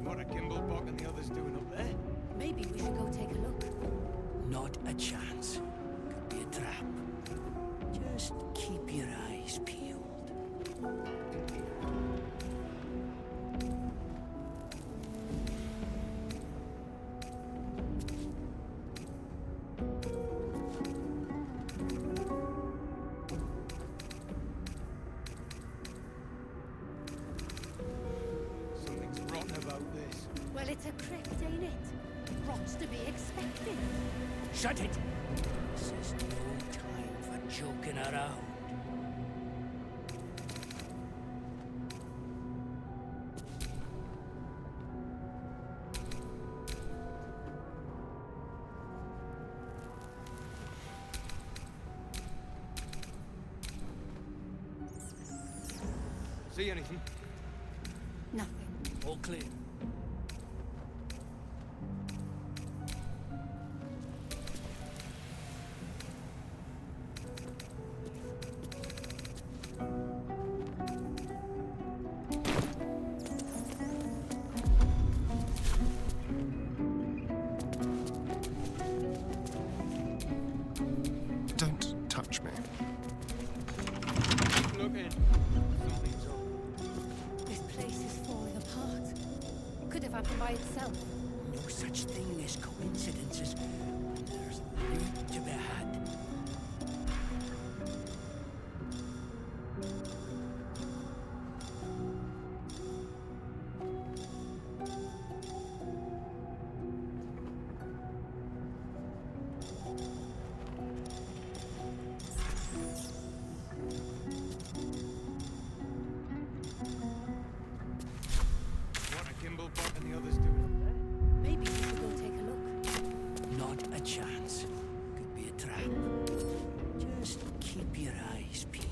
What are Kimblebok and the others doing up there? Maybe we should go take a look. Not a chance. Could be a trap. Just keep your eyes peeled. shut it! This is no time for joking around. See anything? Nothing. All clear. Don't touch me. Look in. Something's up. This place is falling apart. It could have happened by itself. No such thing as coincidences. There's loot to be had. What are Kimblebot and the others doing up there? Maybe we should go take a look. Not a chance. Could be a trap. Just keep your eyes peeled.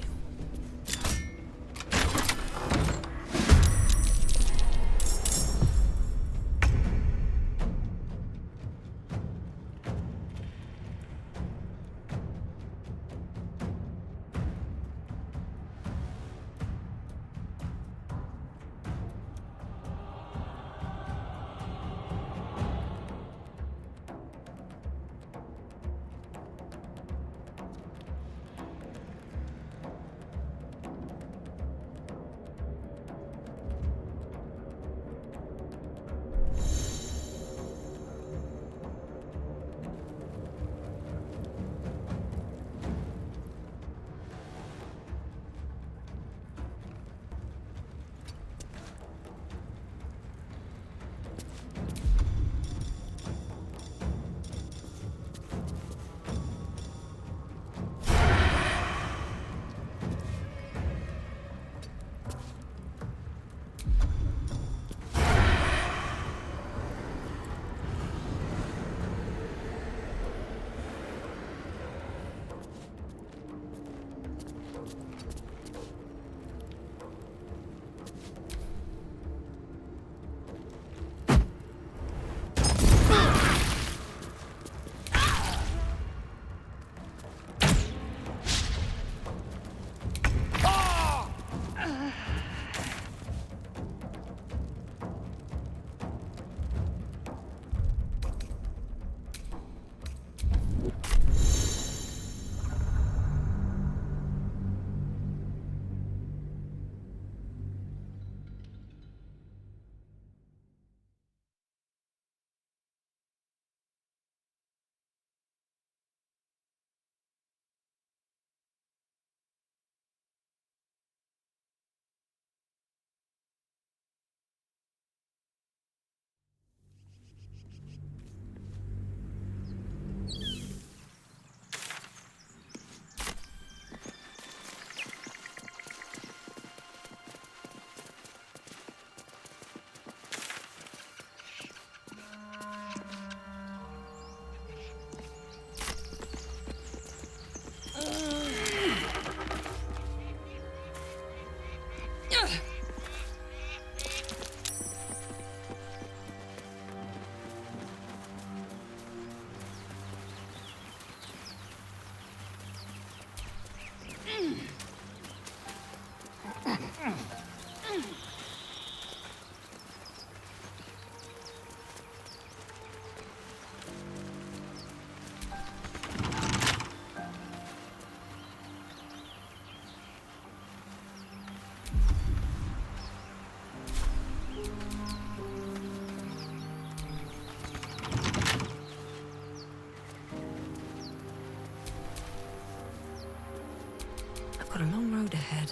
Got a long road ahead.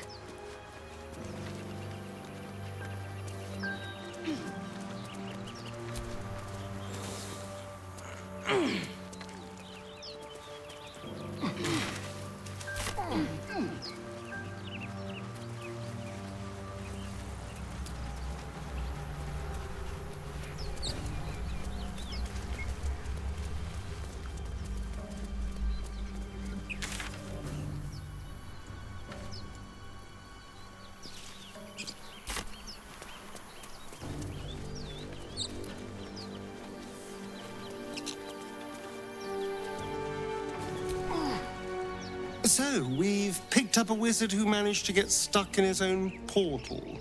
So, we've picked up a wizard who managed to get stuck in his own portal.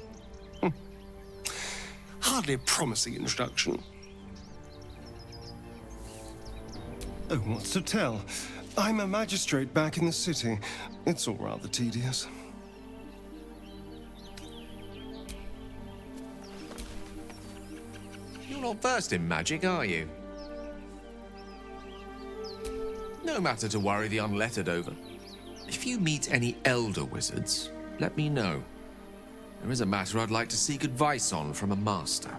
Hardly a promising introduction. Oh, what's to tell? I'm a magistrate back in the city. It's all rather tedious. You're not versed in magic, are you? No matter to worry the unlettered over. If you meet any elder wizards, let me know. There is a matter I'd like to seek advice on from a master.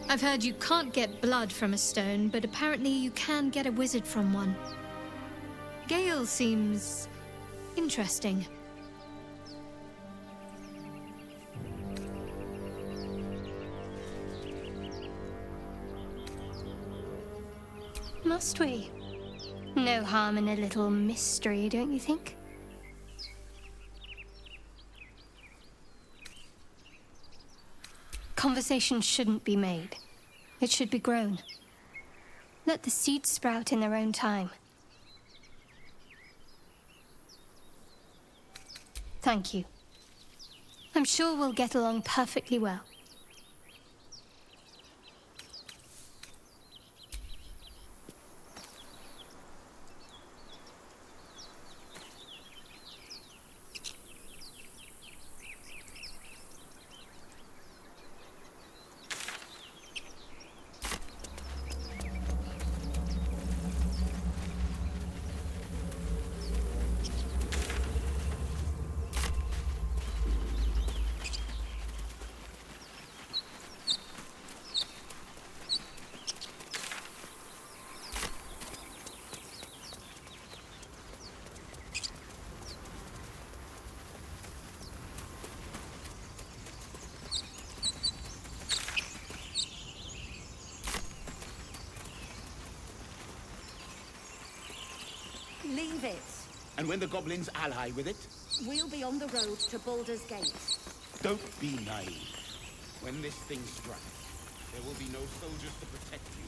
I've heard you can't get blood from a stone, but apparently you can get a wizard from one. Gale seems interesting. Must we? No harm in a little mystery, don't you think? Conversation shouldn't be made. It should be grown. Let the seeds sprout in their own time. Thank you. I'm sure we'll get along perfectly well. Leave it. And when the goblins ally with it? We'll be on the road to Baldur's Gate. Don't be naive. When this thing strikes, there will be no soldiers to protect you.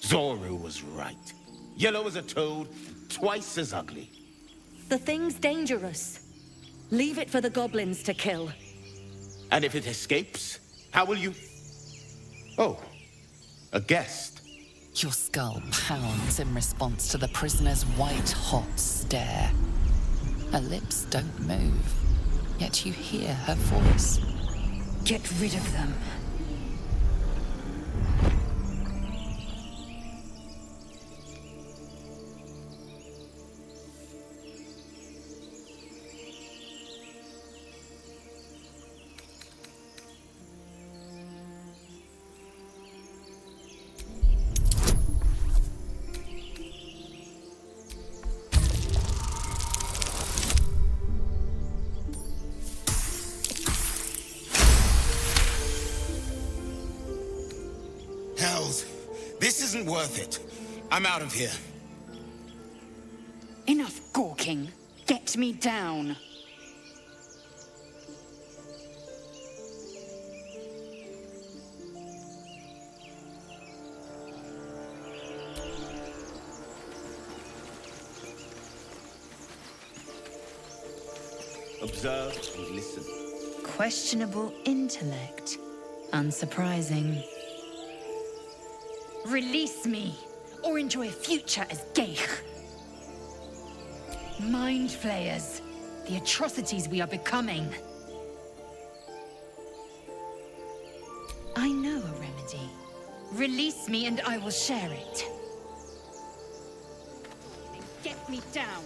Zoru was right. Yellow as a toad, twice as ugly. The thing's dangerous. Leave it for the goblins to kill. And if it escapes, how will you... Oh, a guest. Your skull pounds in response to the prisoner's white-hot stare. Her lips don't move, yet you hear her voice. Get rid of them. Hells, this isn't worth it. I'm out of here. Enough gawking. Get me down. Observe and listen. Questionable intellect. Unsurprising. Release me, or enjoy a future as Geich. Mind flayers. The atrocities we are becoming. I know a remedy. Release me and I will share it. Get me down.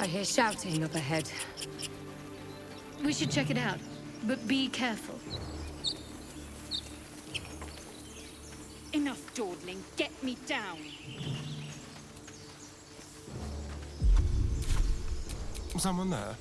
I hear shouting up ahead. We should check it out, but be careful. Enough dawdling. Get me down. Someone there?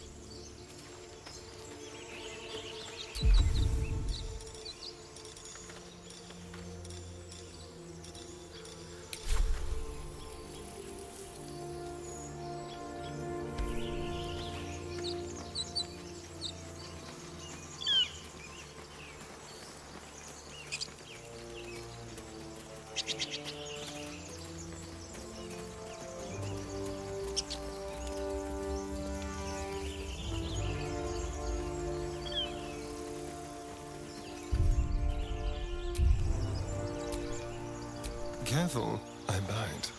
Careful, I bite.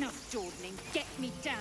Enough dawdling. Get me down.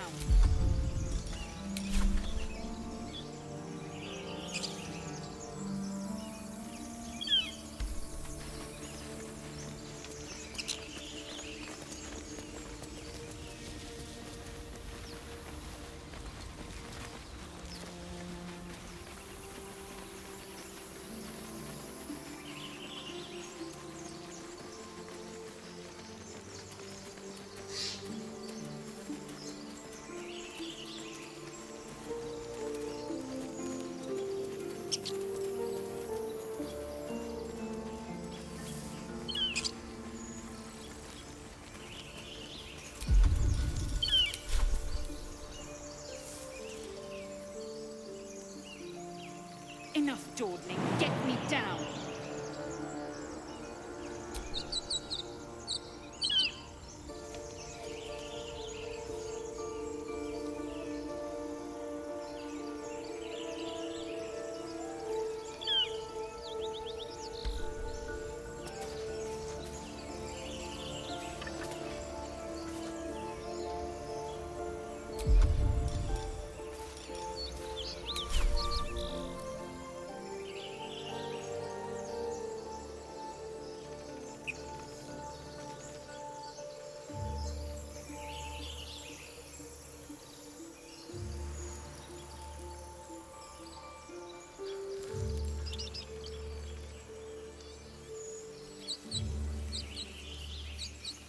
Enough dawdling. Get me down.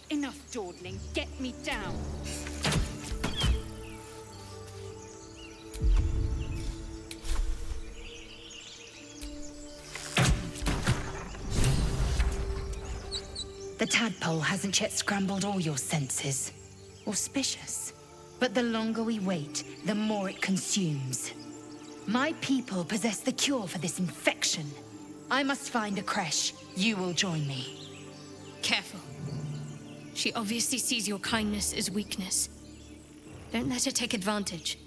Enough dawdling. Get me down. The tadpole hasn't yet scrambled all your senses. Auspicious. But the longer we wait, the more it consumes. My people possess the cure for this infection. I must find a creche. You will join me. Careful. She obviously sees your kindness as weakness. Don't let her take advantage.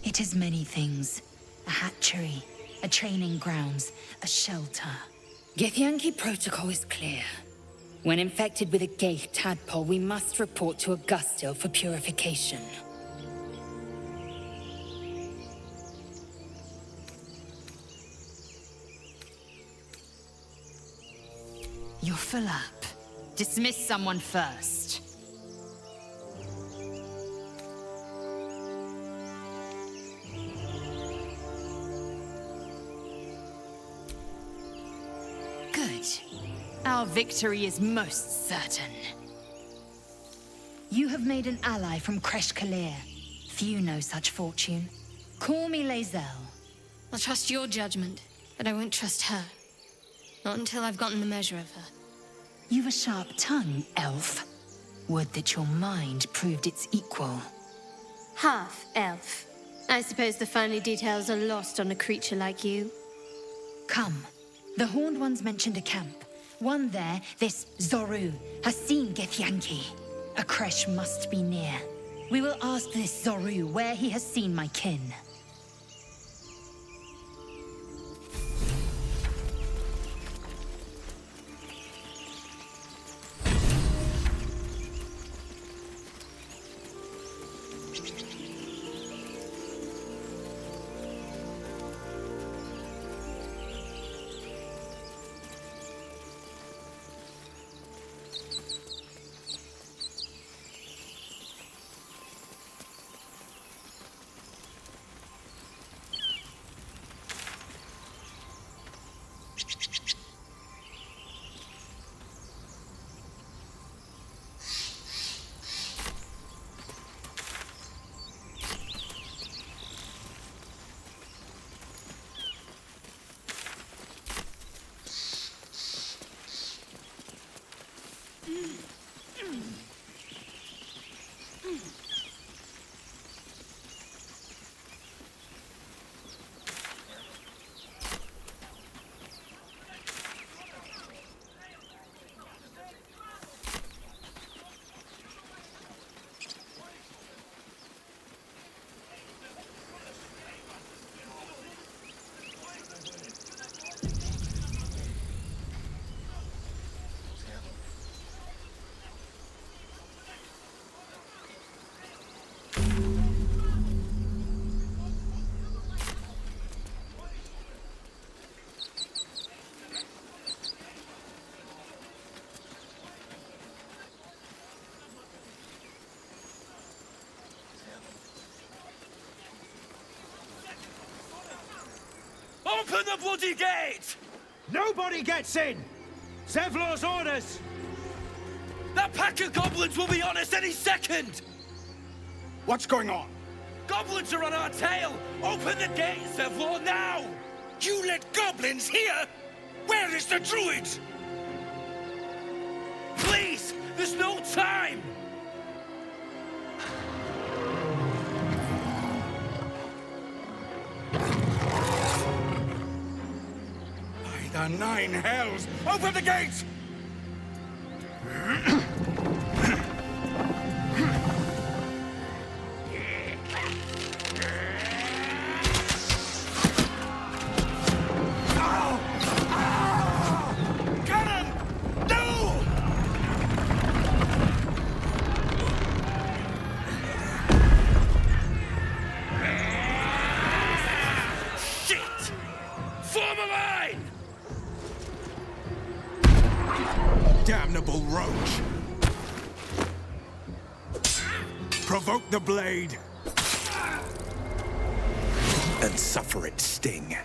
It is many things. A hatchery, a training grounds, a shelter. Githyanki protocol is clear. When infected with a Gaith tadpole, we must report to Augustil for purification. You're full up. Dismiss someone first. Good. Our victory is most certain. You have made an ally from Kresh Kalir. Few know such fortune. Call me Lae'zel. I'll trust your judgment, but I won't trust her. Not until I've gotten the measure of her. You've a sharp tongue, elf. Would that your mind proved its equal. Half elf. I suppose the finer details are lost on a creature like you. Come. The Horned Ones mentioned a camp. One there, this Zoru, has seen Githyanki. A creche must be near. We will ask this Zoru where he has seen my kin. Open the bloody gate! Nobody gets in! Zevlor's orders! That pack of goblins will be on us any second! What's going on? Goblins are on our tail! Open the gate, Zevlor, now! You let goblins here? Where is the druid? Please! There's no time! By the nine hells! Open the gate! Damnable roach! Provoke the blade! And suffer its sting.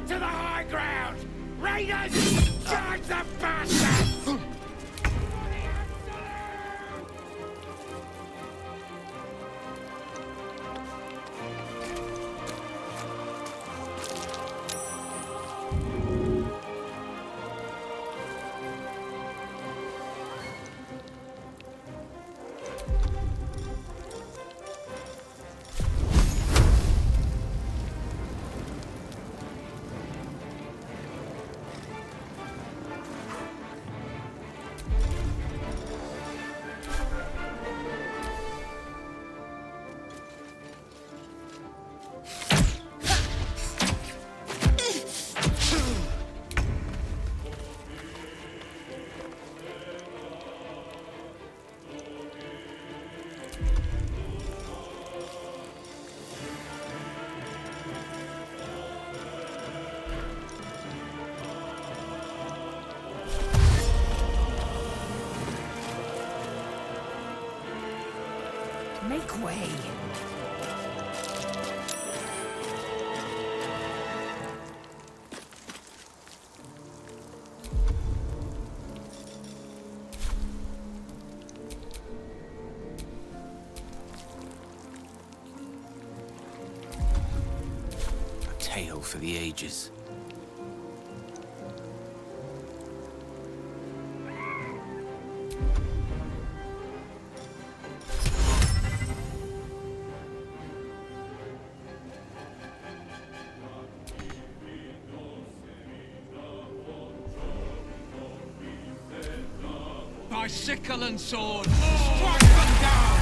To the high ground! Raiders! Charge the bastards! Make way. A tale for the ages. By my sickle and sword! Strike them down!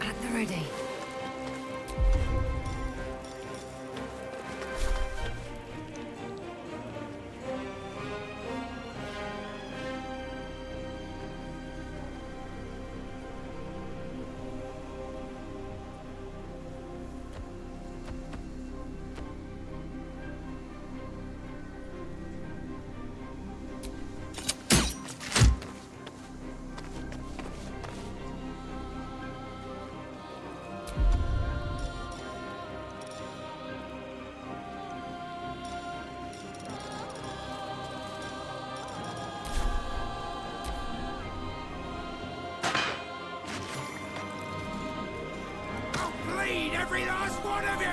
At the ready. Bleed every last one of you!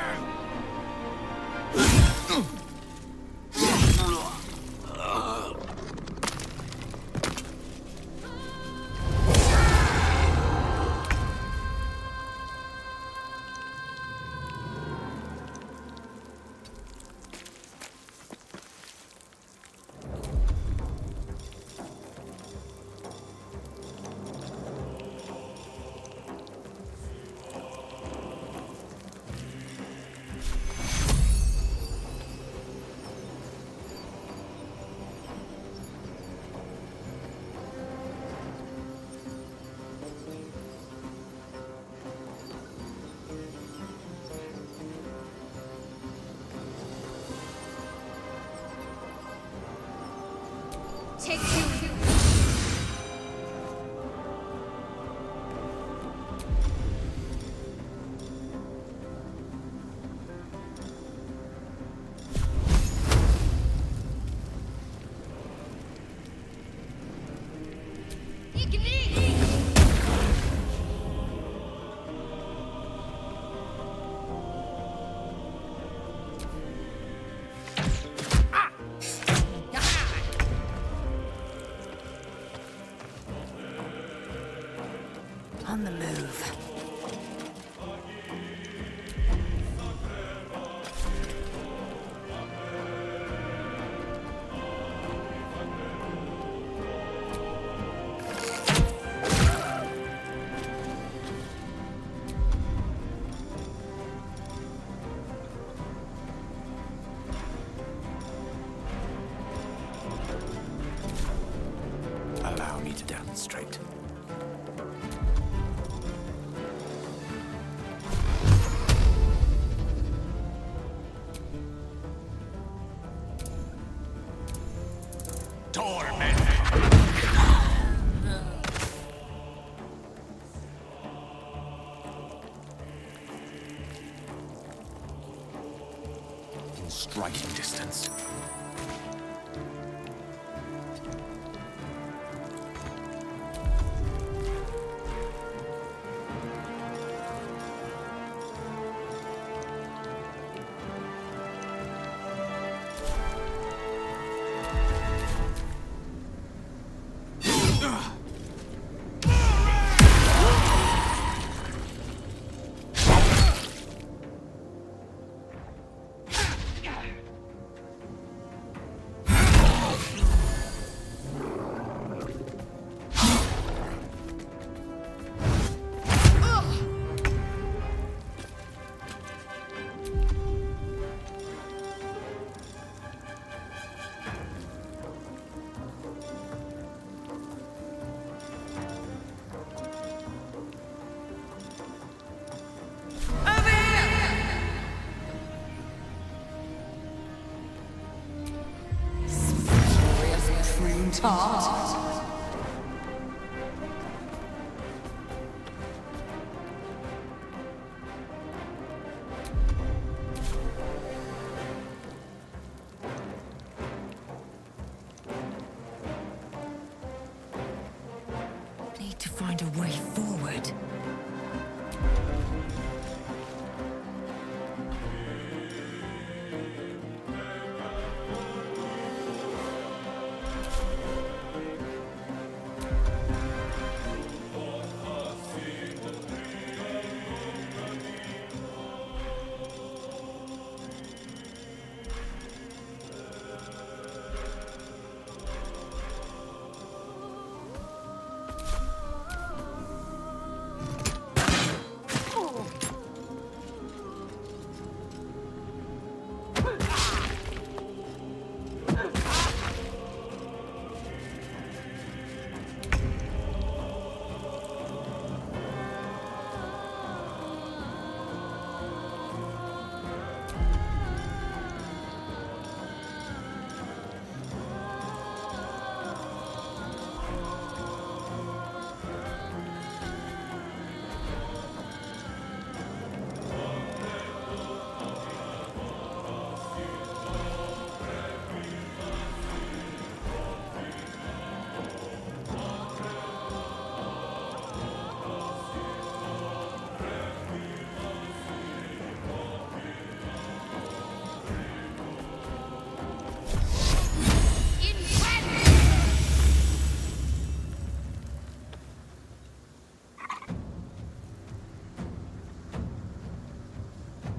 Take two. On the move. Allow me to demonstrate. In striking distance. Tart. find a way forward.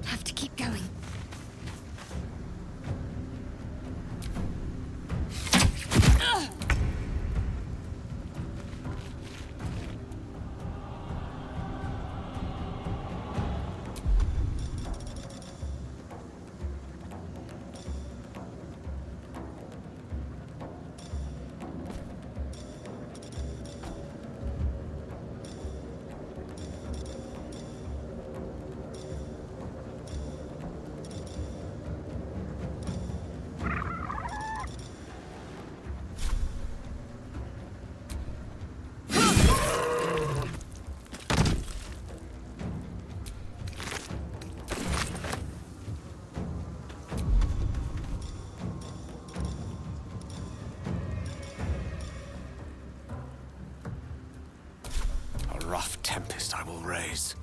Have to keep going. A rough tempest I will raise.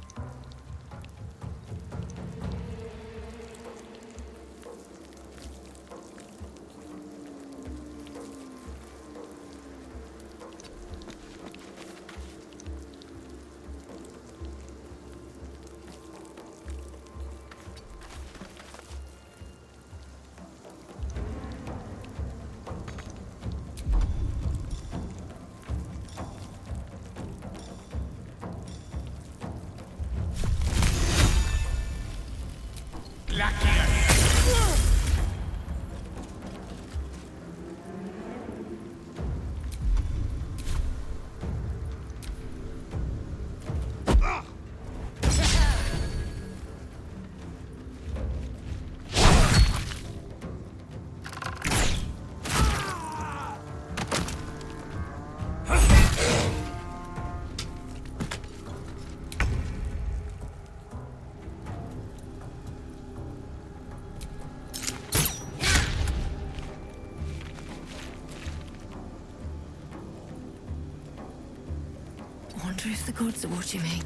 I wonder if the gods are watching me.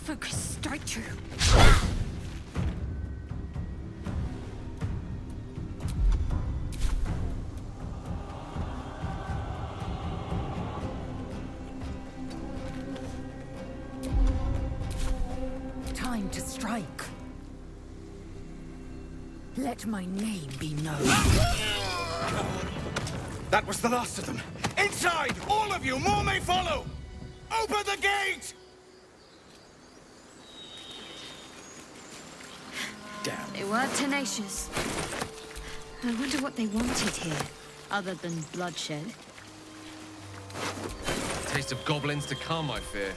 Focus, strike true. Time to strike. Let my name be known. That was the last of them. Inside! All of you! More may follow! Open the gate! They were tenacious. I wonder what they wanted here. Other than bloodshed. Taste of goblins to come, I fear.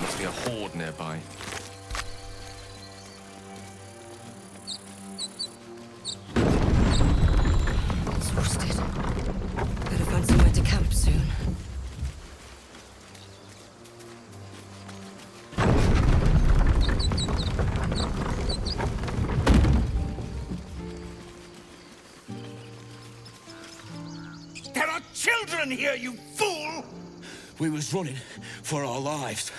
Must be a horde nearby. It's rusted. Better find somewhere to camp soon. There are children here, you fool! We was running for our lives.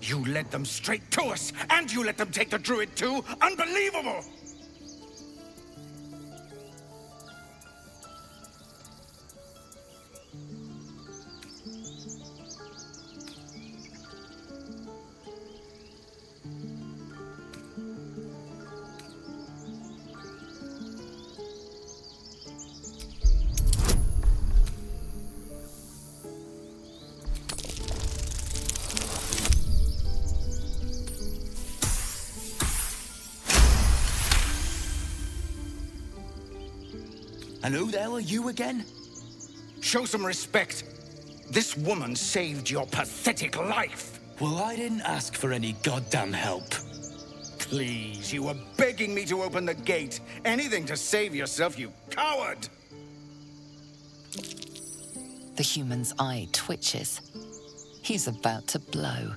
You led them straight to us, and you let them take the druid too? Unbelievable! And who the hell are you again? Show some respect. This woman saved your pathetic life. Well, I didn't ask for any goddamn help. Please, you were begging me to open the gate. Anything to save yourself, you coward! The human's eye twitches. He's about to blow.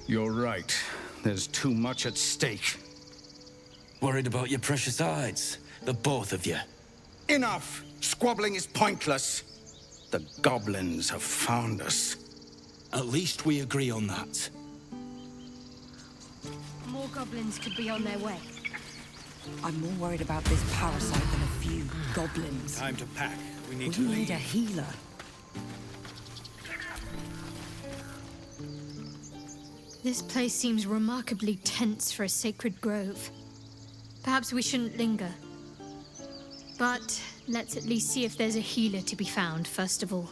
You're right. There's too much at stake. Worried about your precious hides, the both of you. Enough! Squabbling is pointless. The goblins have found us. At least we agree on that. More goblins could be on their way. I'm more worried about this parasite than a few goblins. Time to pack. We need We to need leave. a healer. This place seems remarkably tense for a sacred grove. Perhaps we shouldn't linger. But let's at least see if there's a healer to be found, first of all.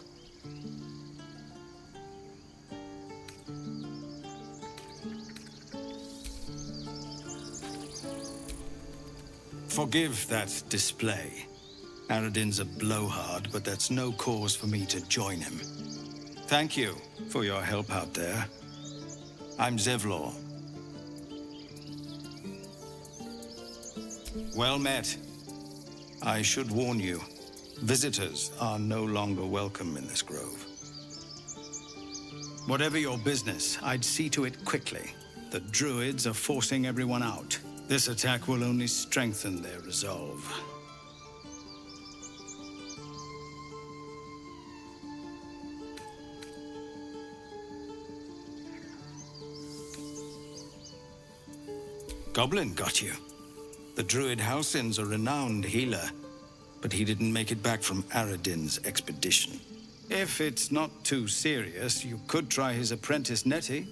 Forgive that display. Aradin's a blowhard, but that's no cause for me to join him. Thank you for your help out there. I'm Zevlor. Well met. I should warn you, visitors are no longer welcome in this grove. Whatever your business, I'd see to it quickly. The druids are forcing everyone out. This attack will only strengthen their resolve. Goblin got you. The druid Halsin's a renowned healer, but he didn't make it back from Aradin's expedition. If it's not too serious, you could try his apprentice Nettie.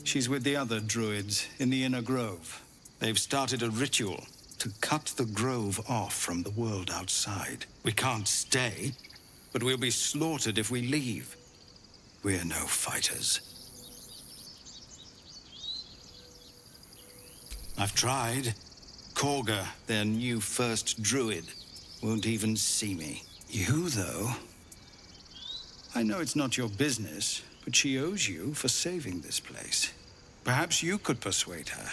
She's with the other druids in the inner grove. They've started a ritual to cut the grove off from the world outside. We can't stay, but we'll be slaughtered if we leave. We're no fighters. I've tried. Korga, their new first druid, won't even see me. You, though... I know it's not your business, but she owes you for saving this place. Perhaps you could persuade her.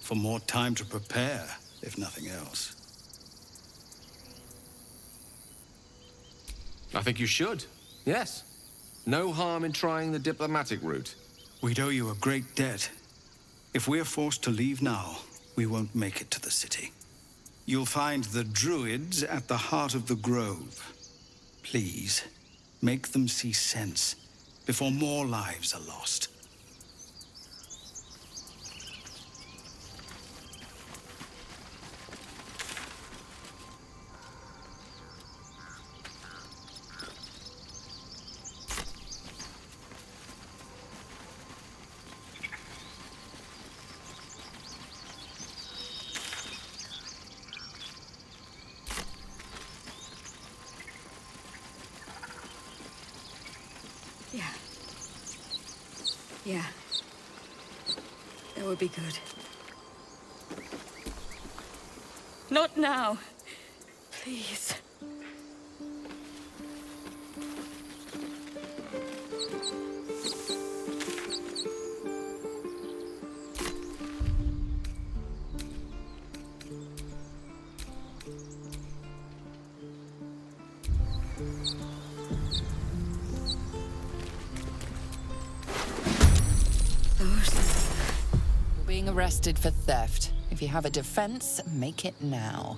For more time to prepare, if nothing else. I think you should. Yes. No harm in trying the diplomatic route. We'd owe you a great debt. If we're forced to leave now, we won't make it to the city. You'll find the druids at the heart of the grove. Please, Make them see sense before more lives are lost. Yeah. That would be good. Not now. Please. You're being arrested for theft. If you have a defense, make it now.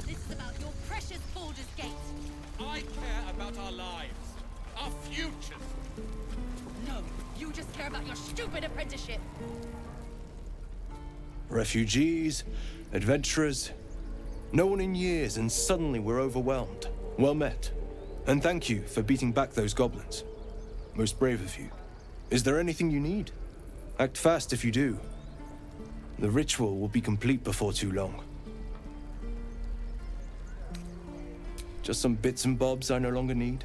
This is about your precious Baldur's Gate. I care about our lives, our futures. No, you just care about your stupid apprenticeship. Refugees, adventurers, no one in years, and suddenly we're overwhelmed. Well met. And thank you for beating back those goblins. Most brave of you. Is there anything you need? Act fast if you do. The ritual will be complete before too long. Just some bits and bobs I no longer need.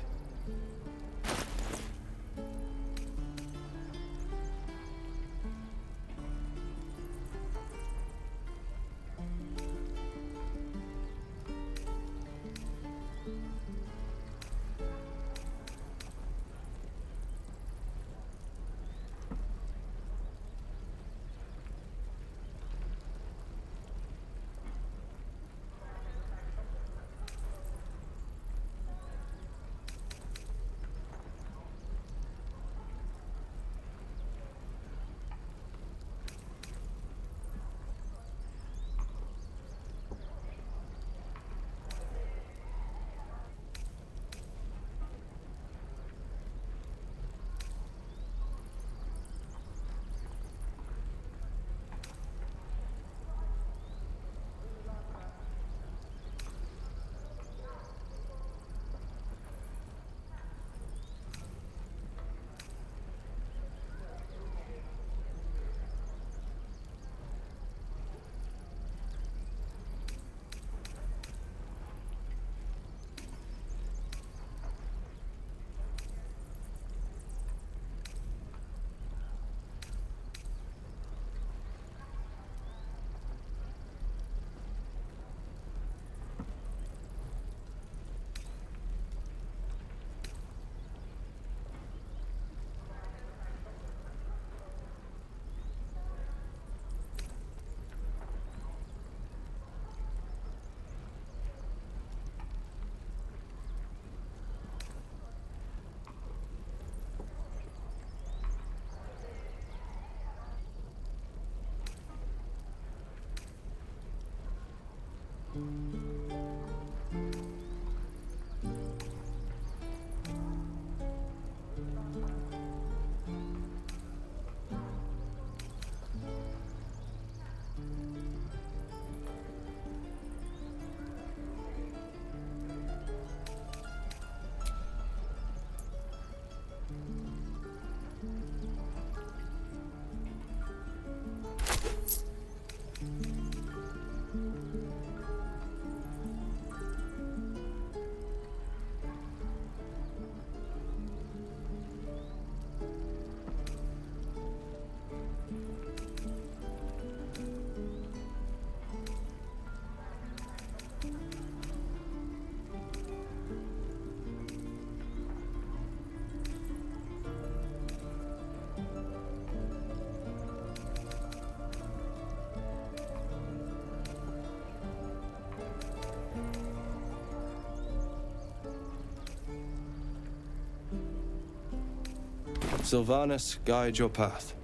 Sylvanas, guide your path.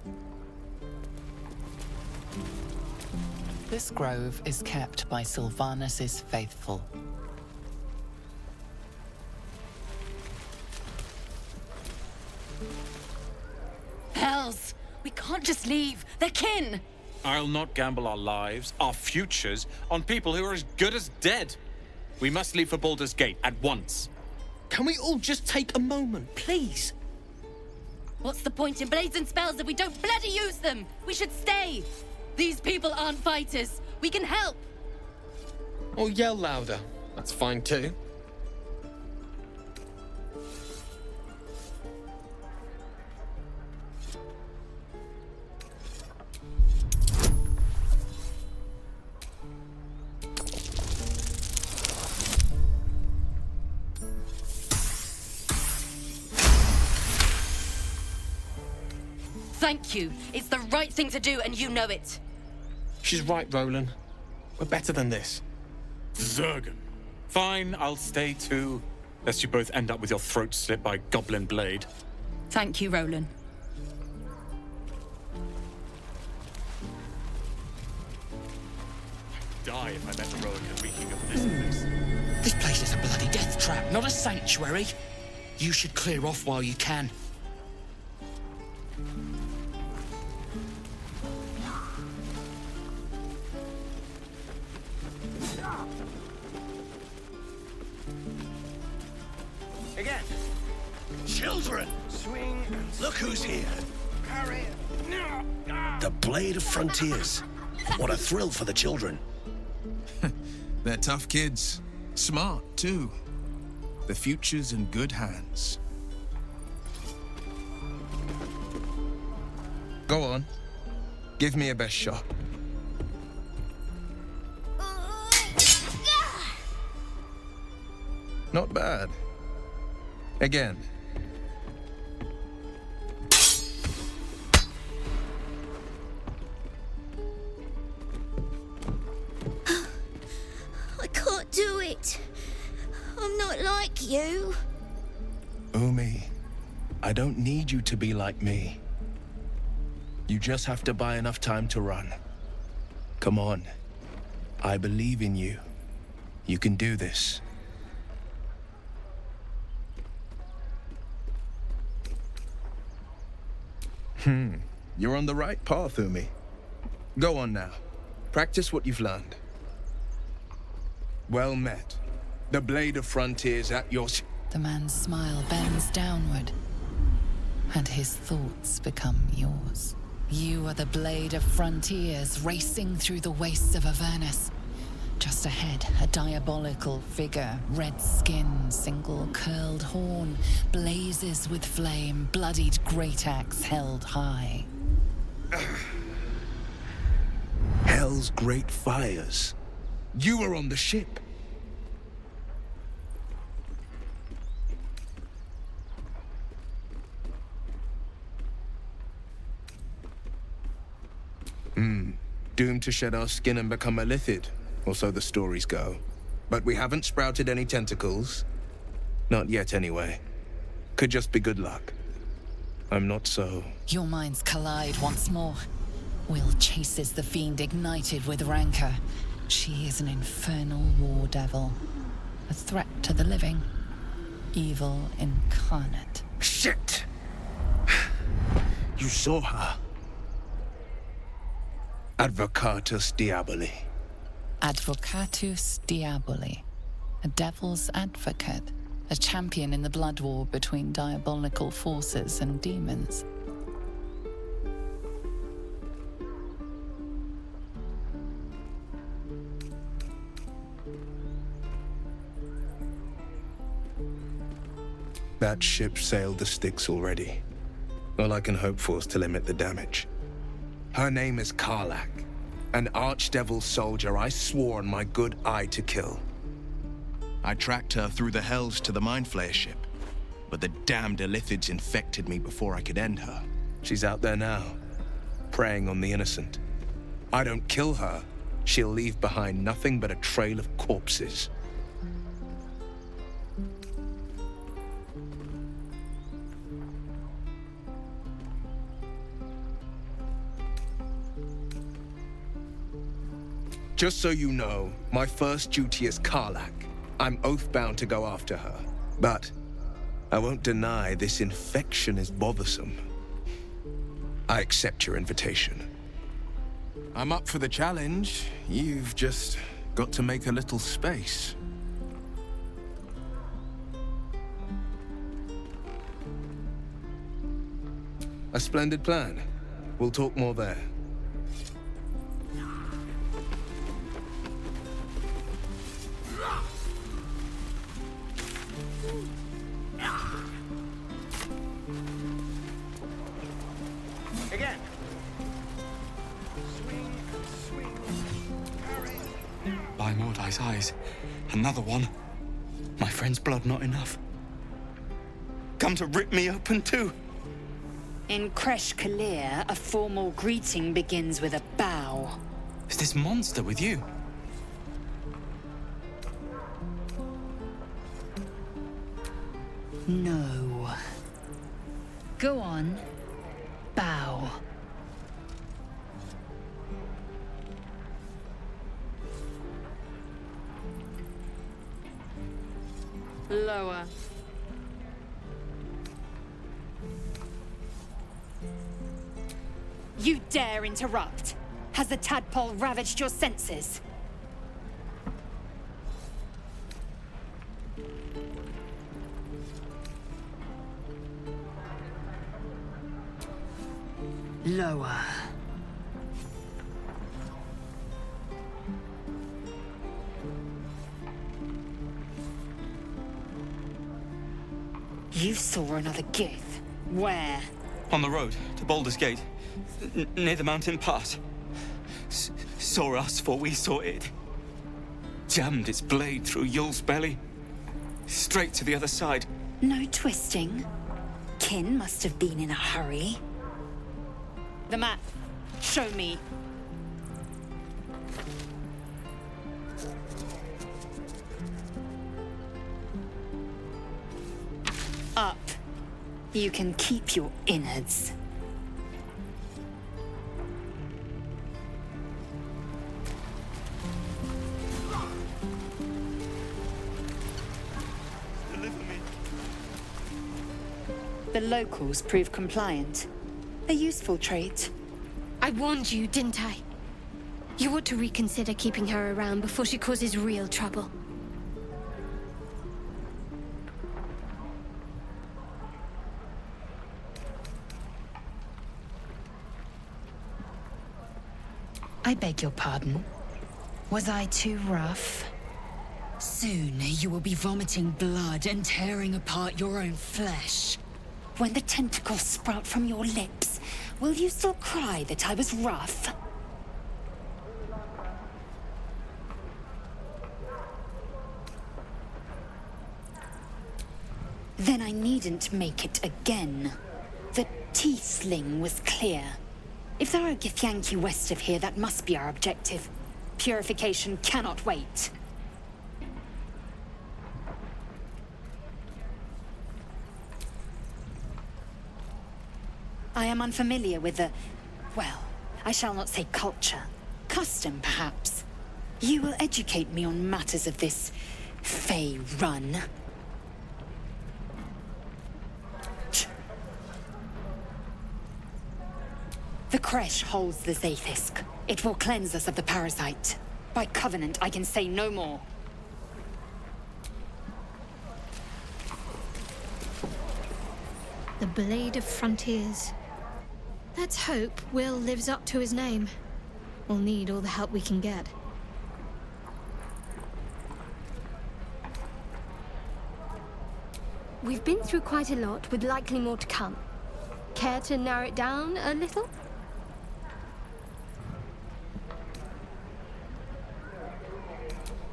This grove is kept by Sylvanas's faithful. Hells! We can't just leave. They're kin! I'll not gamble our lives, our futures, on people who are as good as dead. We must leave for Baldur's Gate at once. Can we all just take a moment, please? What's the point in blades and spells if we don't bloody use them? We should stay! These people aren't fighters. We can help! Or yell louder. That's fine too. Thank you. It's the right thing to do, and you know it. She's right, Roland. We're better than this. Zergan. Fine, I'll stay too. Lest you both end up with your throat slit by goblin blade. Thank you, Roland. Die if I met Eroica reeking of this place. This place is a bloody death trap, not a sanctuary. You should clear off while you can. Again. Children! Swing. Look who's here. Carry. The Blade of Frontiers. What a thrill for the children. They're tough kids. Smart, too. The future's in good hands. Go on. Give me a best shot. Not bad. Again. I can't do it. I'm not like you. Umi, I don't need you to be like me. You just have to buy enough time to run. Come on. I believe in you. You can do this. You're on the right path, Umi. Go on now. Practice what you've learned. Well met. The Blade of Frontiers at your... The man's smile bends downward, and his thoughts become yours. You are the Blade of Frontiers, racing through the wastes of Avernus. Just ahead, a diabolical figure, red skin, single curled horn, blazes with flame, bloodied great axe held high. Hell's great fires. You were on the ship. Doomed to shed our skin and become a lithid, or so the stories go. But we haven't sprouted any tentacles. Not yet, anyway. Could just be good luck. I'm not so... Your minds collide once more. Will chases the fiend ignited with rancor. She is an infernal war devil. A threat to the living. Evil incarnate. Shit! You saw her. Advocatus Diaboli. Advocatus Diaboli. A devil's advocate. A champion in the blood war between diabolical forces and demons. That ship sailed the Styx already. All I can hope for is to limit the damage. Her name is Karlach, an archdevil soldier I swore on my good eye to kill. I tracked her through the hells to the Mind Flayer ship, but the damned Illithids infected me before I could end her. She's out there now, preying on the innocent. I don't kill her, she'll leave behind nothing but a trail of corpses. Just so you know, my first duty is Karlak. I'm oath-bound to go after her. But I won't deny this infection is bothersome. I accept your invitation. I'm up for the challenge. You've just got to make a little space. A splendid plan. We'll talk more there. Again. Swing, swing, parry. By Mordai's eyes, another one. My friend's blood not enough. Come to rip me open too. In Kresh Kalir, a formal greeting begins with a bow. Is this monster with you? No. Go on. Bow. Lower. You dare interrupt? Has the tadpole ravaged your senses? Lower. You saw another gith. Where? On the road to Baldur's Gate, near the mountain pass. Saw us, for we saw it. Jammed its blade through Yul's belly. Straight to the other side. No twisting. Kin must have been in a hurry. The map. Show me. Up. You can keep your innards. The locals prove compliant. A useful trait. I warned you, didn't I? You ought to reconsider keeping her around before she causes real trouble. I beg your pardon. Was I too rough? Soon you will be vomiting blood and tearing apart your own flesh. When the tentacles sprout from your lips, will you still cry that I was rough? Then I needn't make it again. The Tiefling was clear. If there are Githyanki west of here, that must be our objective. Purification cannot wait. I am unfamiliar with the... well, I shall not say culture. Custom, perhaps. You will educate me on matters of this... Fey run. The Kresh holds the Zaithisk. It will cleanse us of the parasite. By covenant, I can say no more. The Blade of Frontiers. Let's hope Will lives up to his name. We'll need all the help we can get. We've been through quite a lot, with likely more to come. Care to narrow it down a little?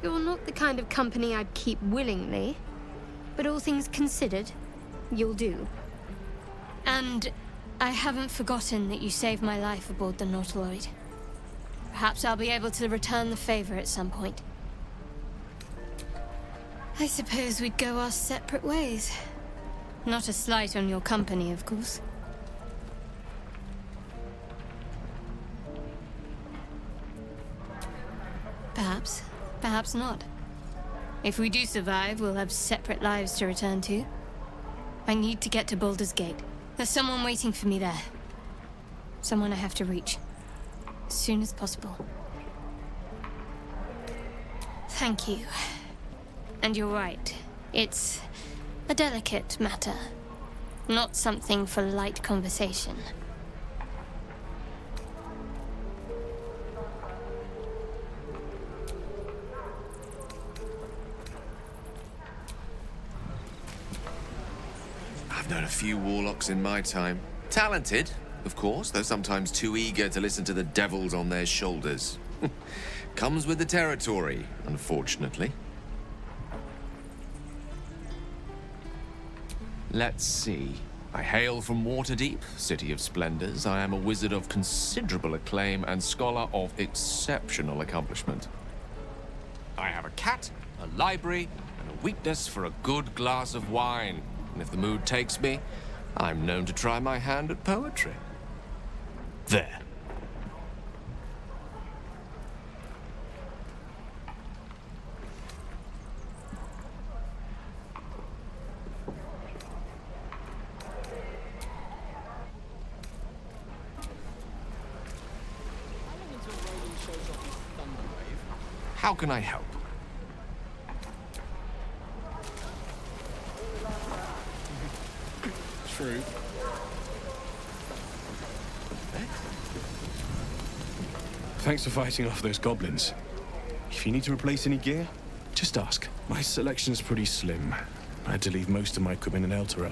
You're not the kind of company I'd keep willingly, but all things considered, you'll do. And I haven't forgotten that you saved my life aboard the Nautiloid. Perhaps I'll be able to return the favor at some point. I suppose we'd go our separate ways. Not a slight on your company, of course. Perhaps. Perhaps not. If we do survive, we'll have separate lives to return to. I need to get to Baldur's Gate. There's someone waiting for me there. Someone I have to reach. As soon as possible. Thank you. And you're right. It's a delicate matter. Not something for light conversation. I've known a few warlocks in my time. Talented, of course, though sometimes too eager to listen to the devils on their shoulders. Comes with the territory, unfortunately. Let's see. I hail from Waterdeep, City of Splendors. I am a wizard of considerable acclaim and scholar of exceptional accomplishment. I have a cat, a library, and a weakness for a good glass of wine. And if the mood takes me, I'm known to try my hand at poetry. There. How can I help? True. Thanks for fighting off those goblins. If you need to replace any gear, just ask. My selection's pretty slim. I had to leave most of my equipment in Elturel.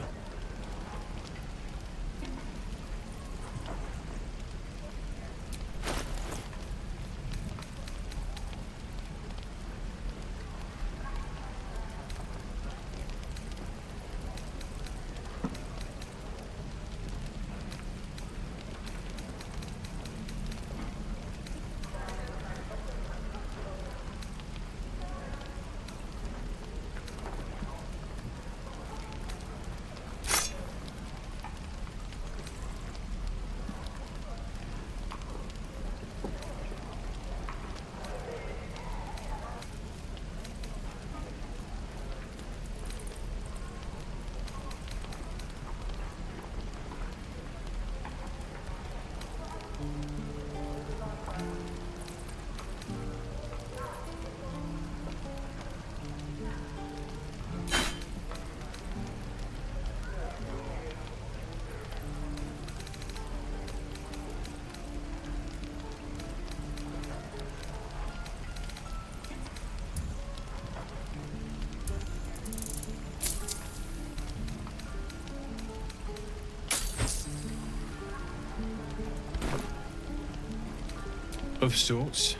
Of sorts.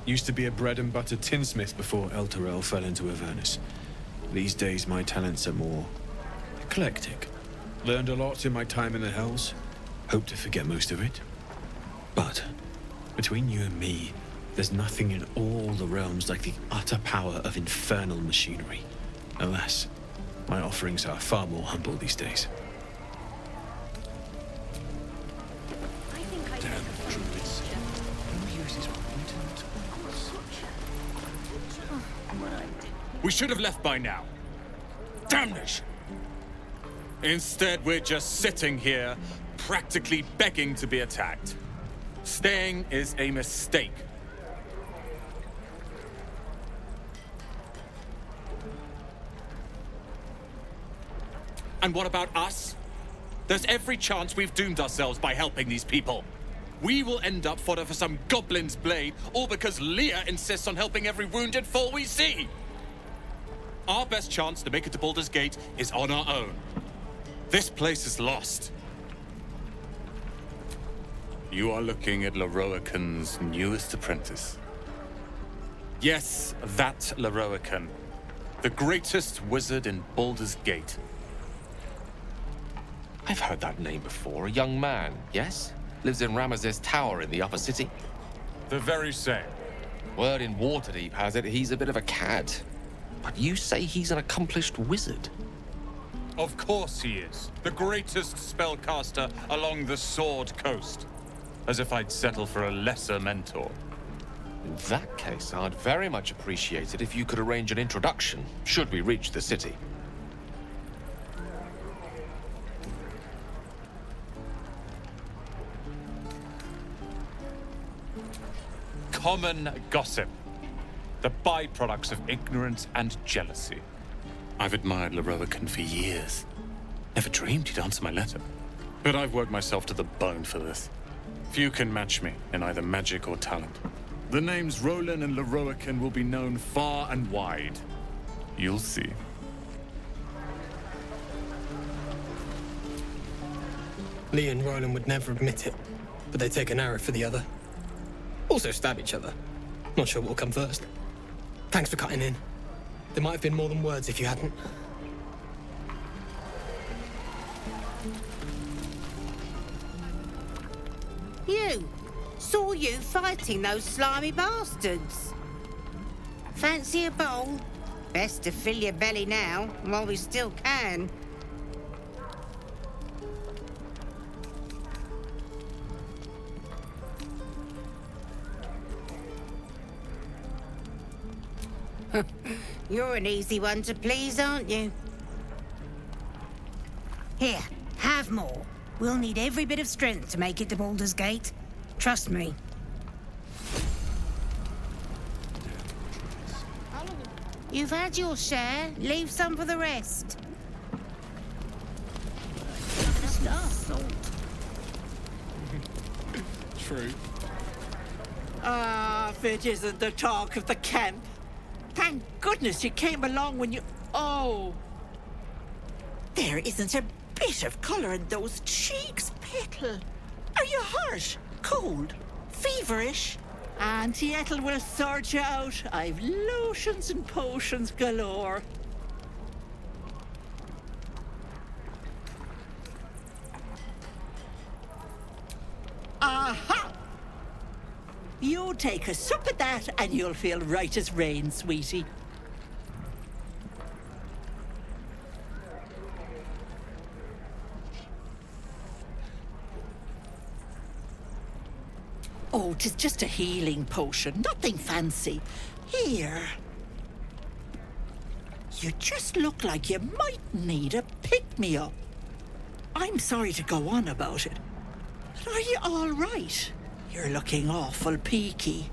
Used to be a bread and butter tinsmith before Elturel fell into Avernus. These days my talents are more eclectic. Learned a lot in my time in the Hells. Hope to forget most of it. But between you and me, there's nothing in all the realms like the utter power of infernal machinery. Alas, my offerings are far more humble these days. We should have left by now. Damnation! Instead, we're just sitting here, practically begging to be attacked. Staying is a mistake. And what about us? There's every chance we've doomed ourselves by helping these people. We will end up fodder for some goblin's blade, all because Leah insists on helping every wounded foe we see. Our best chance to make it to Baldur's Gate is on our own. This place is lost. You are looking at Leroican's newest apprentice. Yes, that Leroican. The greatest wizard in Baldur's Gate. I've heard that name before. A young man, yes? Lives in Ramaz's tower in the upper city. The very same. Word in Waterdeep has it he's a bit of a cad. But you say he's an accomplished wizard. Of course he is. The greatest spellcaster along the Sword Coast. As if I'd settle for a lesser mentor. In that case, I'd very much appreciate it if you could arrange an introduction, should we reach the city. Common gossip. The byproducts of ignorance and jealousy. I've admired Leroican for years. Never dreamed he'd answer my letter. But I've worked myself to the bone for this. Few can match me in either magic or talent. The names Roland and Leroican will be known far and wide. You'll see. Lee and Roland would never admit it, but they take an arrow for the other. Also stab each other. Not sure what will come first. Thanks for cutting in. There might have been more than words if you hadn't. You! Saw you fighting those slimy bastards. Fancy a bowl? Best to fill your belly now, while we still can. You're an easy one to please, aren't you? Here, have more. We'll need every bit of strength to make it to Baldur's Gate. Trust me. You've had your share. Leave some for the rest. Salt. True. Ah, if it isn't the talk of the camp. Thank goodness you came along when you... Oh! There isn't a bit of colour in those cheeks, Petal. Are you hurt? Cold? Feverish? Auntie Ethel will sort you out. I've lotions and potions galore. Aha! You take a sup of that and you'll feel right as rain, sweetie. Oh, 'tis just a healing potion, nothing fancy. Here. You just look like you might need a pick-me-up. I'm sorry to go on about it, but are you all right? You're looking awful peaky.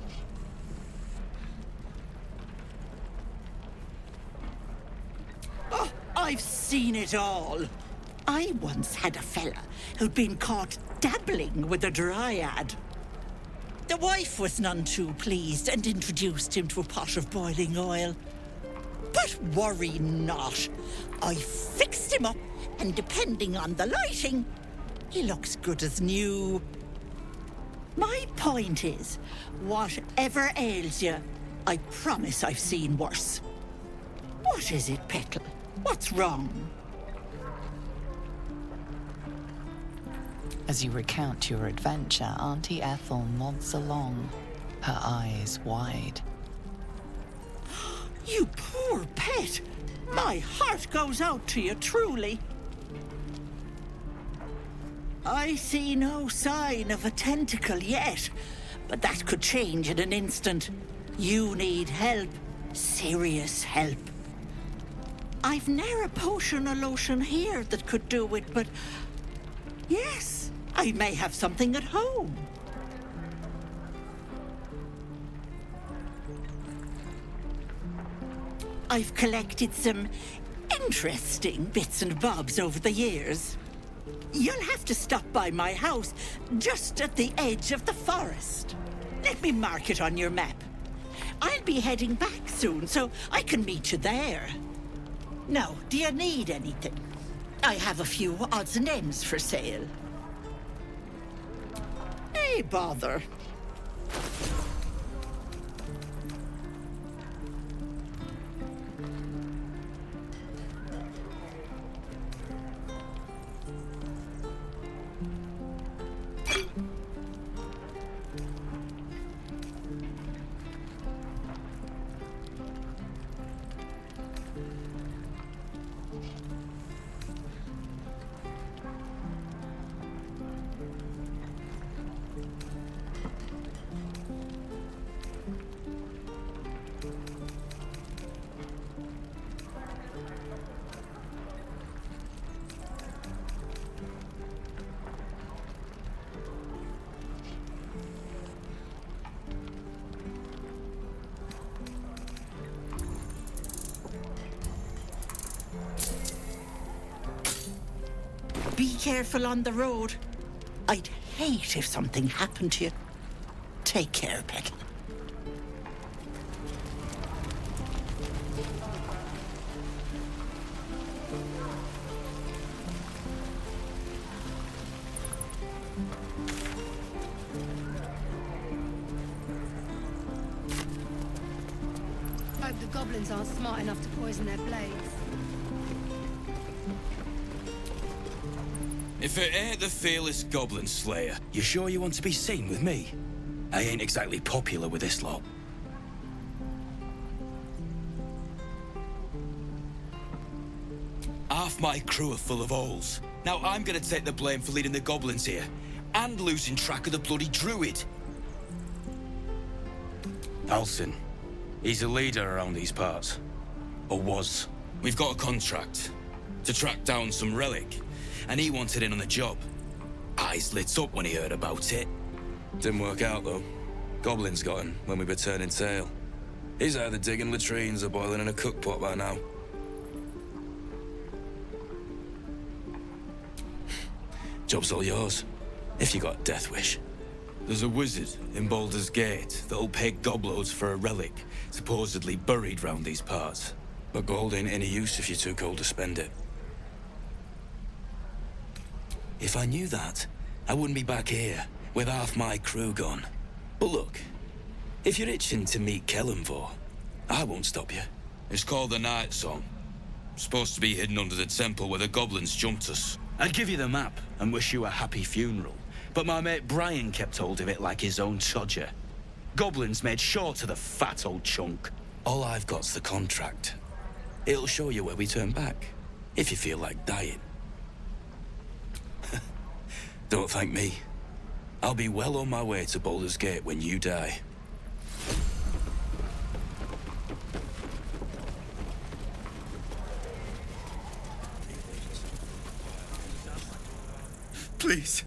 Oh, I've seen it all. I once had a fella who'd been caught dabbling with a dryad. The wife was none too pleased and introduced him to a pot of boiling oil. But worry not. I fixed him up, and depending on the lighting, he looks good as new. My point is, whatever ails you, I promise I've seen worse. What is it, Petal? What's wrong? As you recount your adventure, Auntie Ethel nods along, her eyes wide. You poor pet! My heart goes out to you, truly. I see no sign of a tentacle yet, but that could change in an instant. You need help. Serious help. I've ne'er a potion or lotion here that could do it, but... yes, I may have something at home. I've collected some interesting bits and bobs over the years. You'll have to stop by my house, just at the edge of the forest. Let me mark it on your map. I'll be heading back soon, so I can meet you there. Now, do you need anything? I have a few odds and ends for sale. Hey, bother. be careful on the road. I'd hate if something happened to you. Take care, Peck. Hope the goblins aren't smart enough to poison their blades. If it ain't the fearless goblin slayer, you sure you want to be seen with me? I ain't exactly popular with this lot. Half my crew are full of holes. Now I'm gonna take the blame for leading the goblins here, and losing track of the bloody druid. Alcyn. He's a leader around these parts. Or was. We've got a contract to track down some relic, and he wanted in on the job. Eyes lit up when he heard about it. Didn't work out, though. Goblins got him when we were turning tail. He's either digging latrines or boiling in a cookpot by now. Job's all yours, if you got a death wish. There's a wizard in Baldur's Gate that'll pay gobloads for a relic, supposedly buried round these parts. But gold ain't any use if you're too cold to spend it. If I knew that, I wouldn't be back here, with half my crew gone. But look, if you're itching to meet Kellenvor, I won't stop you. It's called the Night Song. Supposed to be hidden under the temple where the goblins jumped us. I'd give you the map and wish you a happy funeral, but my mate Brian kept hold of it like his own Todger. Goblins made sure to the fat old chunk. All I've got's the contract. It'll show you where we turn back, if you feel like dying. Don't thank me. I'll be well on my way to Baldur's Gate when you die. Please.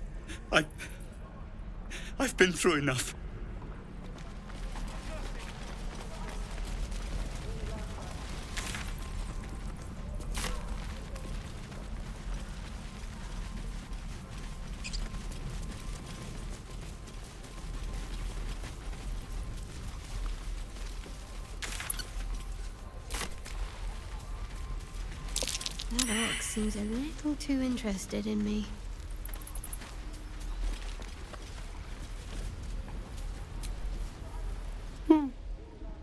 I've been through enough. That orc seems a little too interested in me.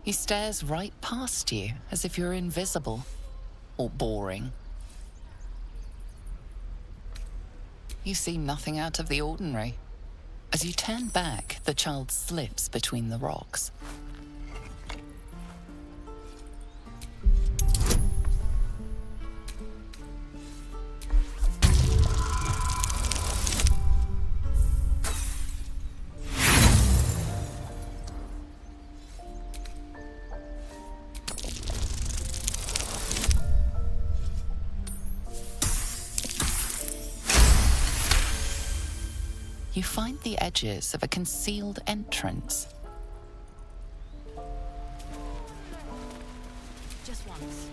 He stares right past you, as if you're invisible. Or boring. You see nothing out of the ordinary. As you turn back, the child slips between the rocks. You find the edges of a concealed entrance. Just once.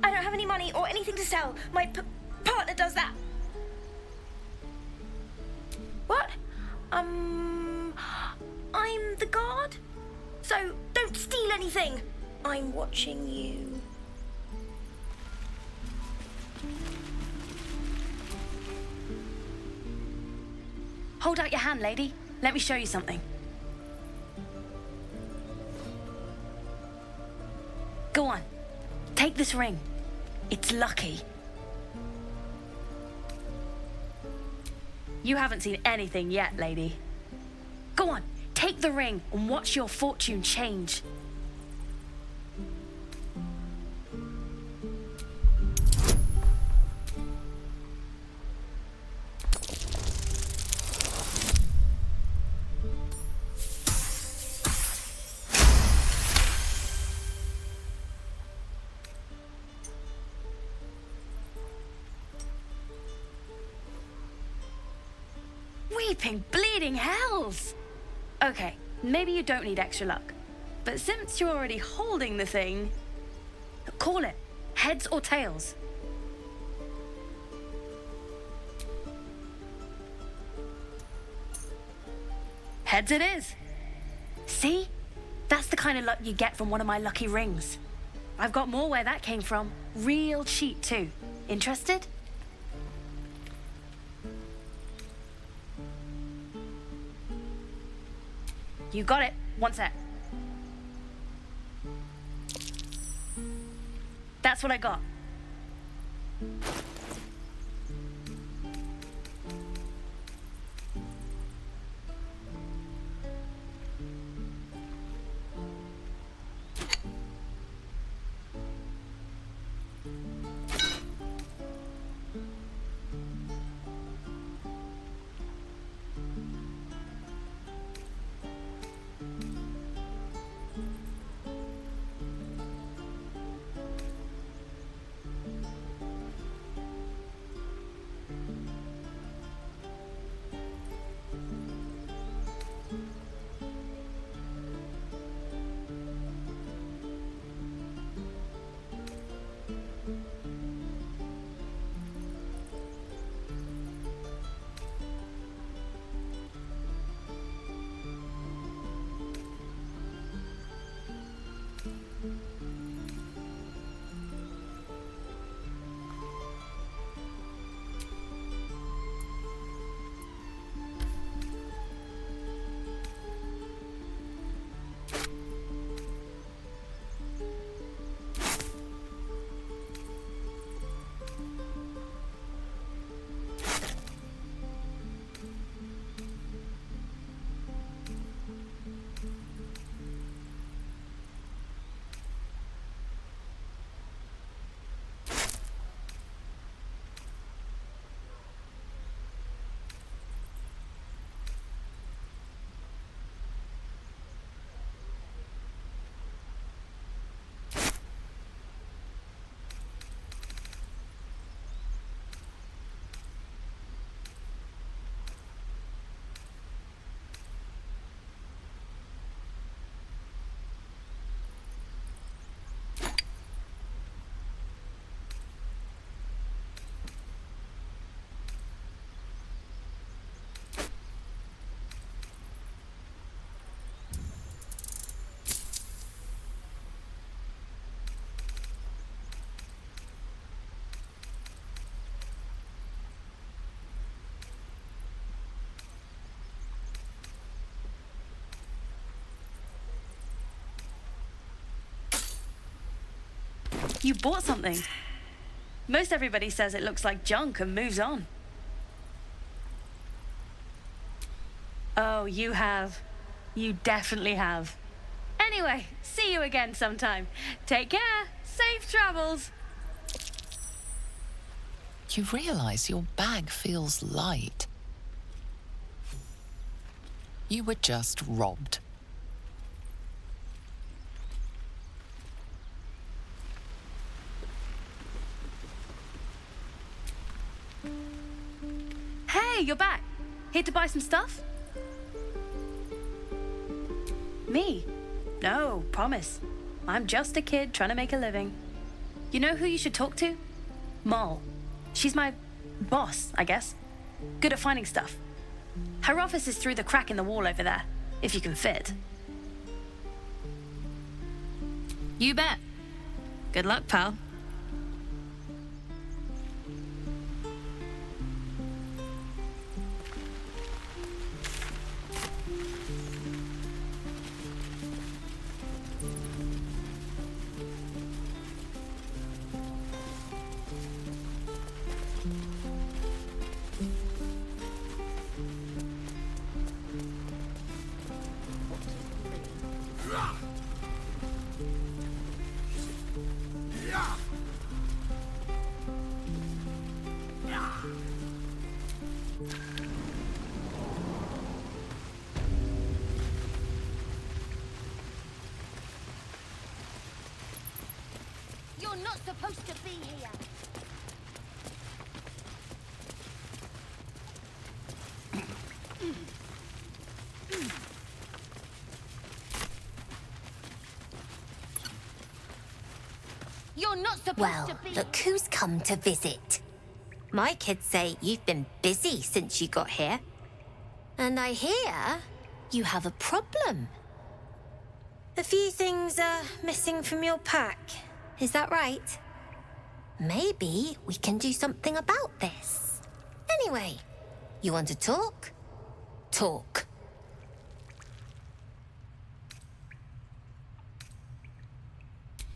I don't have any money or anything to sell. My partner does that. What? I'm the guard. So don't steal anything. I'm watching you. Hold out your hand, lady. Let me show you something. Go on. Take this ring. It's lucky. You haven't seen anything yet, lady. Go on, take the ring and watch your fortune change. Weeping, bleeding hells! Okay, maybe you don't need extra luck. But since you're already holding the thing, call it. Heads or tails? Heads it is. See? That's the kind of luck you get from one of my lucky rings. I've got more where that came from. Real cheap too. Interested? You got it. One sec. That's what I got. You bought something. Most everybody says it looks like junk and moves on. Oh, you have. You definitely have. Anyway, see you again sometime. Take care. Safe travels. You realize your bag feels light. You were just robbed. Hey, you're back. Here to buy some stuff? Me? No, promise. I'm just a kid trying to make a living. You know who you should talk to? Moll. She's my boss, I guess. Good at finding stuff. Her office is through the crack in the wall over there, if you can fit. You bet. Good luck, pal. You're not supposed to be here. You're not supposed Well, to be look who's come to visit. My kids say you've been busy since you got here. And I hear you have a problem. A few things are missing from your pack. Is that right? Maybe we can do something about this. Anyway, you want to talk? Talk.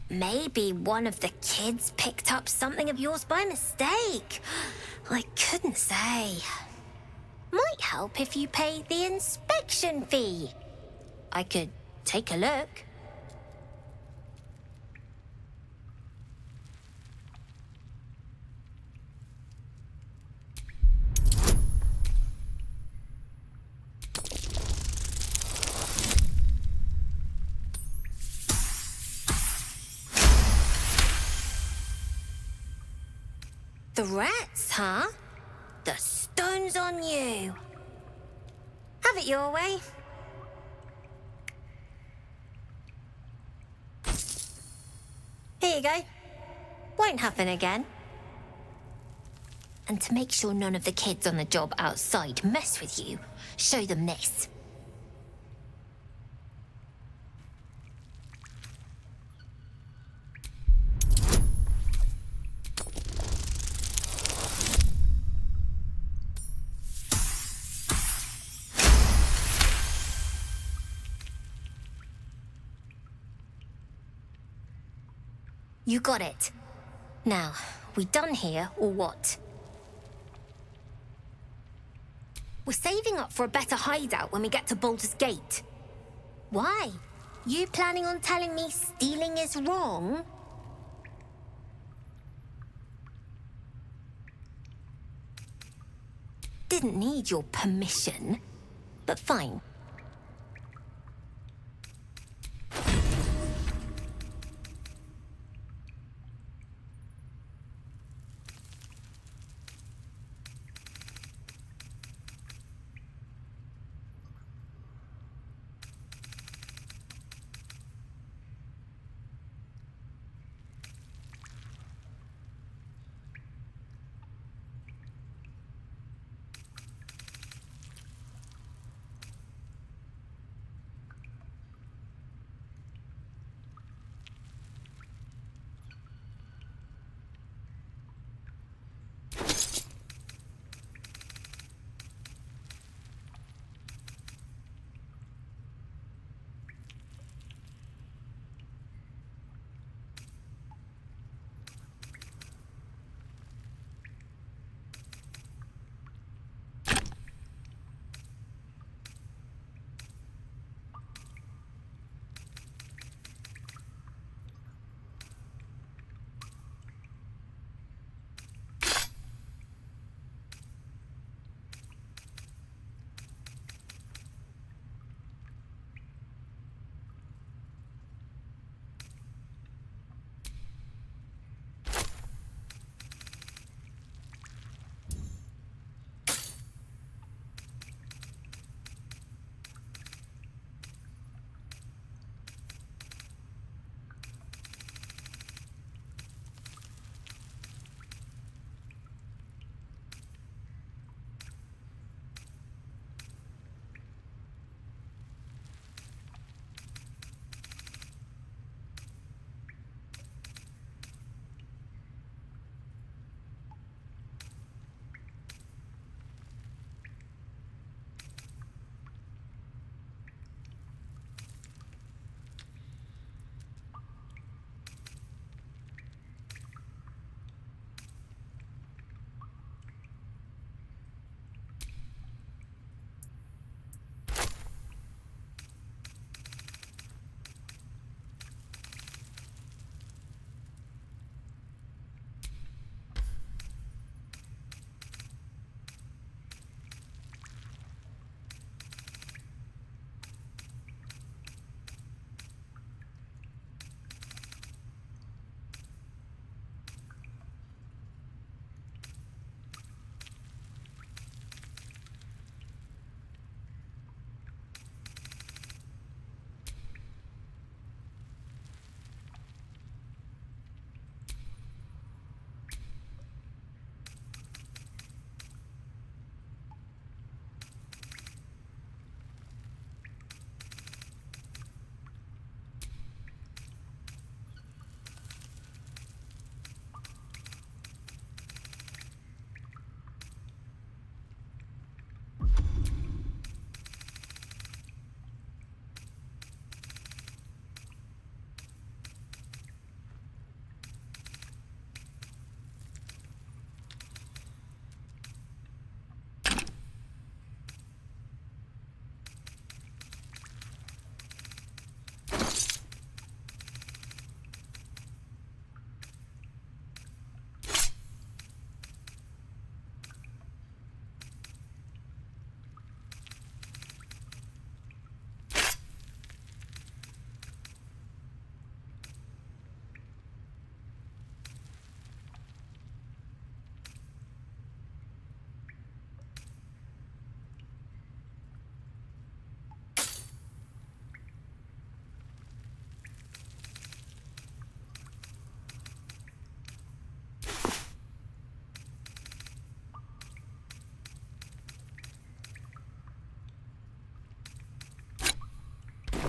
Maybe one of the kids picked up something of yours by mistake. I couldn't say. Might help if you paid the inspection fee. I could take a look. The rats, huh? The stone's on you. Have it your way. Here you go. Won't happen again. And to make sure none of the kids on the job outside mess with you, show them this. You got it. Now, we done here, or what? We're saving up for a better hideout when we get to Baldur's Gate. Why? You planning on telling me stealing is wrong? Didn't need your permission, but fine.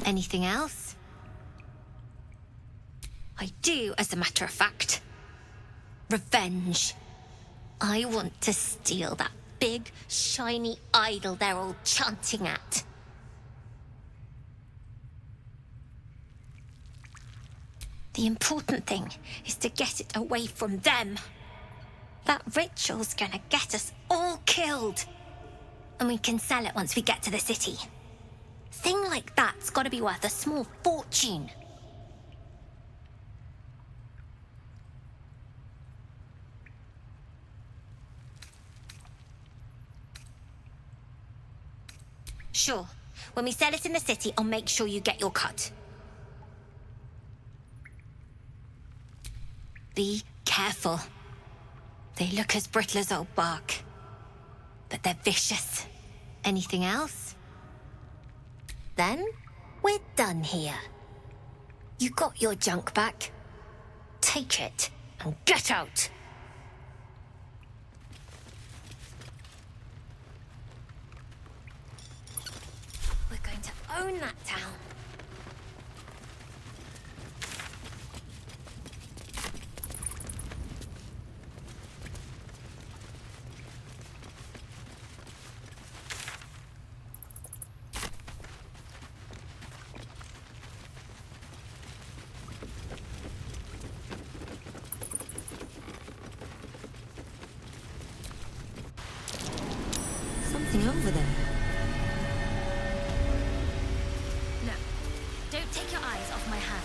Anything else? I do, as a matter of fact. Revenge. I want to steal that big, shiny idol they're all chanting at. The important thing is to get it away from them. That ritual's gonna get us all killed. And we can sell it once we get to the city. Thing like that's gotta be worth a small fortune. Sure. When we sell it in the city, I'll make sure you get your cut. Be careful. They look as brittle as old bark. But they're vicious. Anything else? Then, we're done here. You got your junk back. Take it and get out. We're going to own that town. Something over there. No. Don't take your eyes off my hands.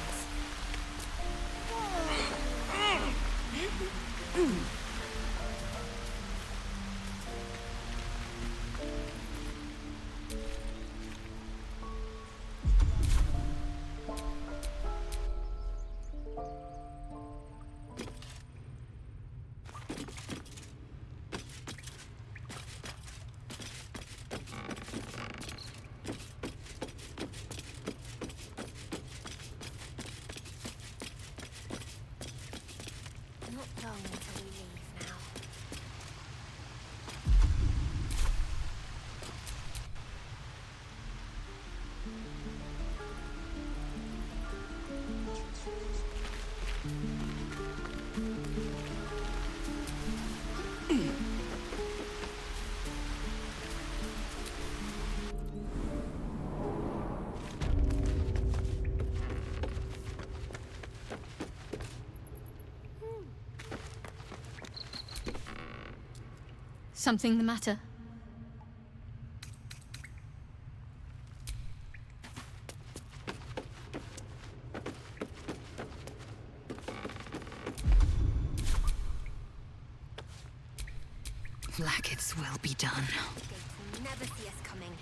Not long until we leave now. Something the matter? Blackets will be done. They'll never see us coming.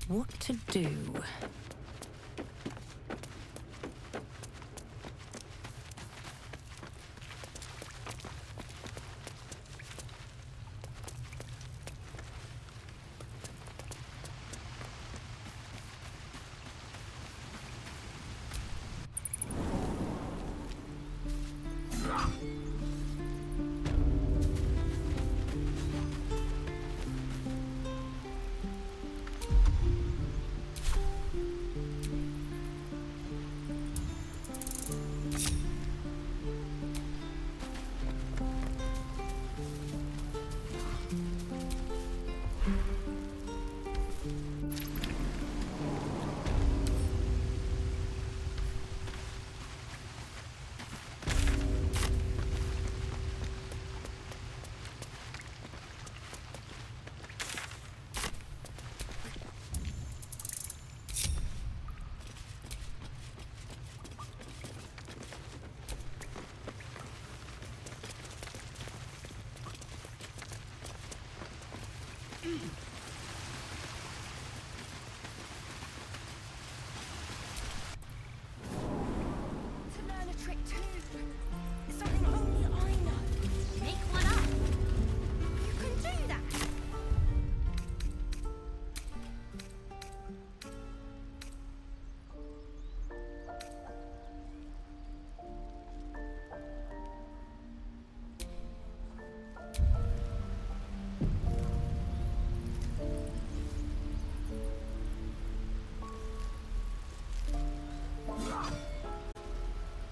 What to do?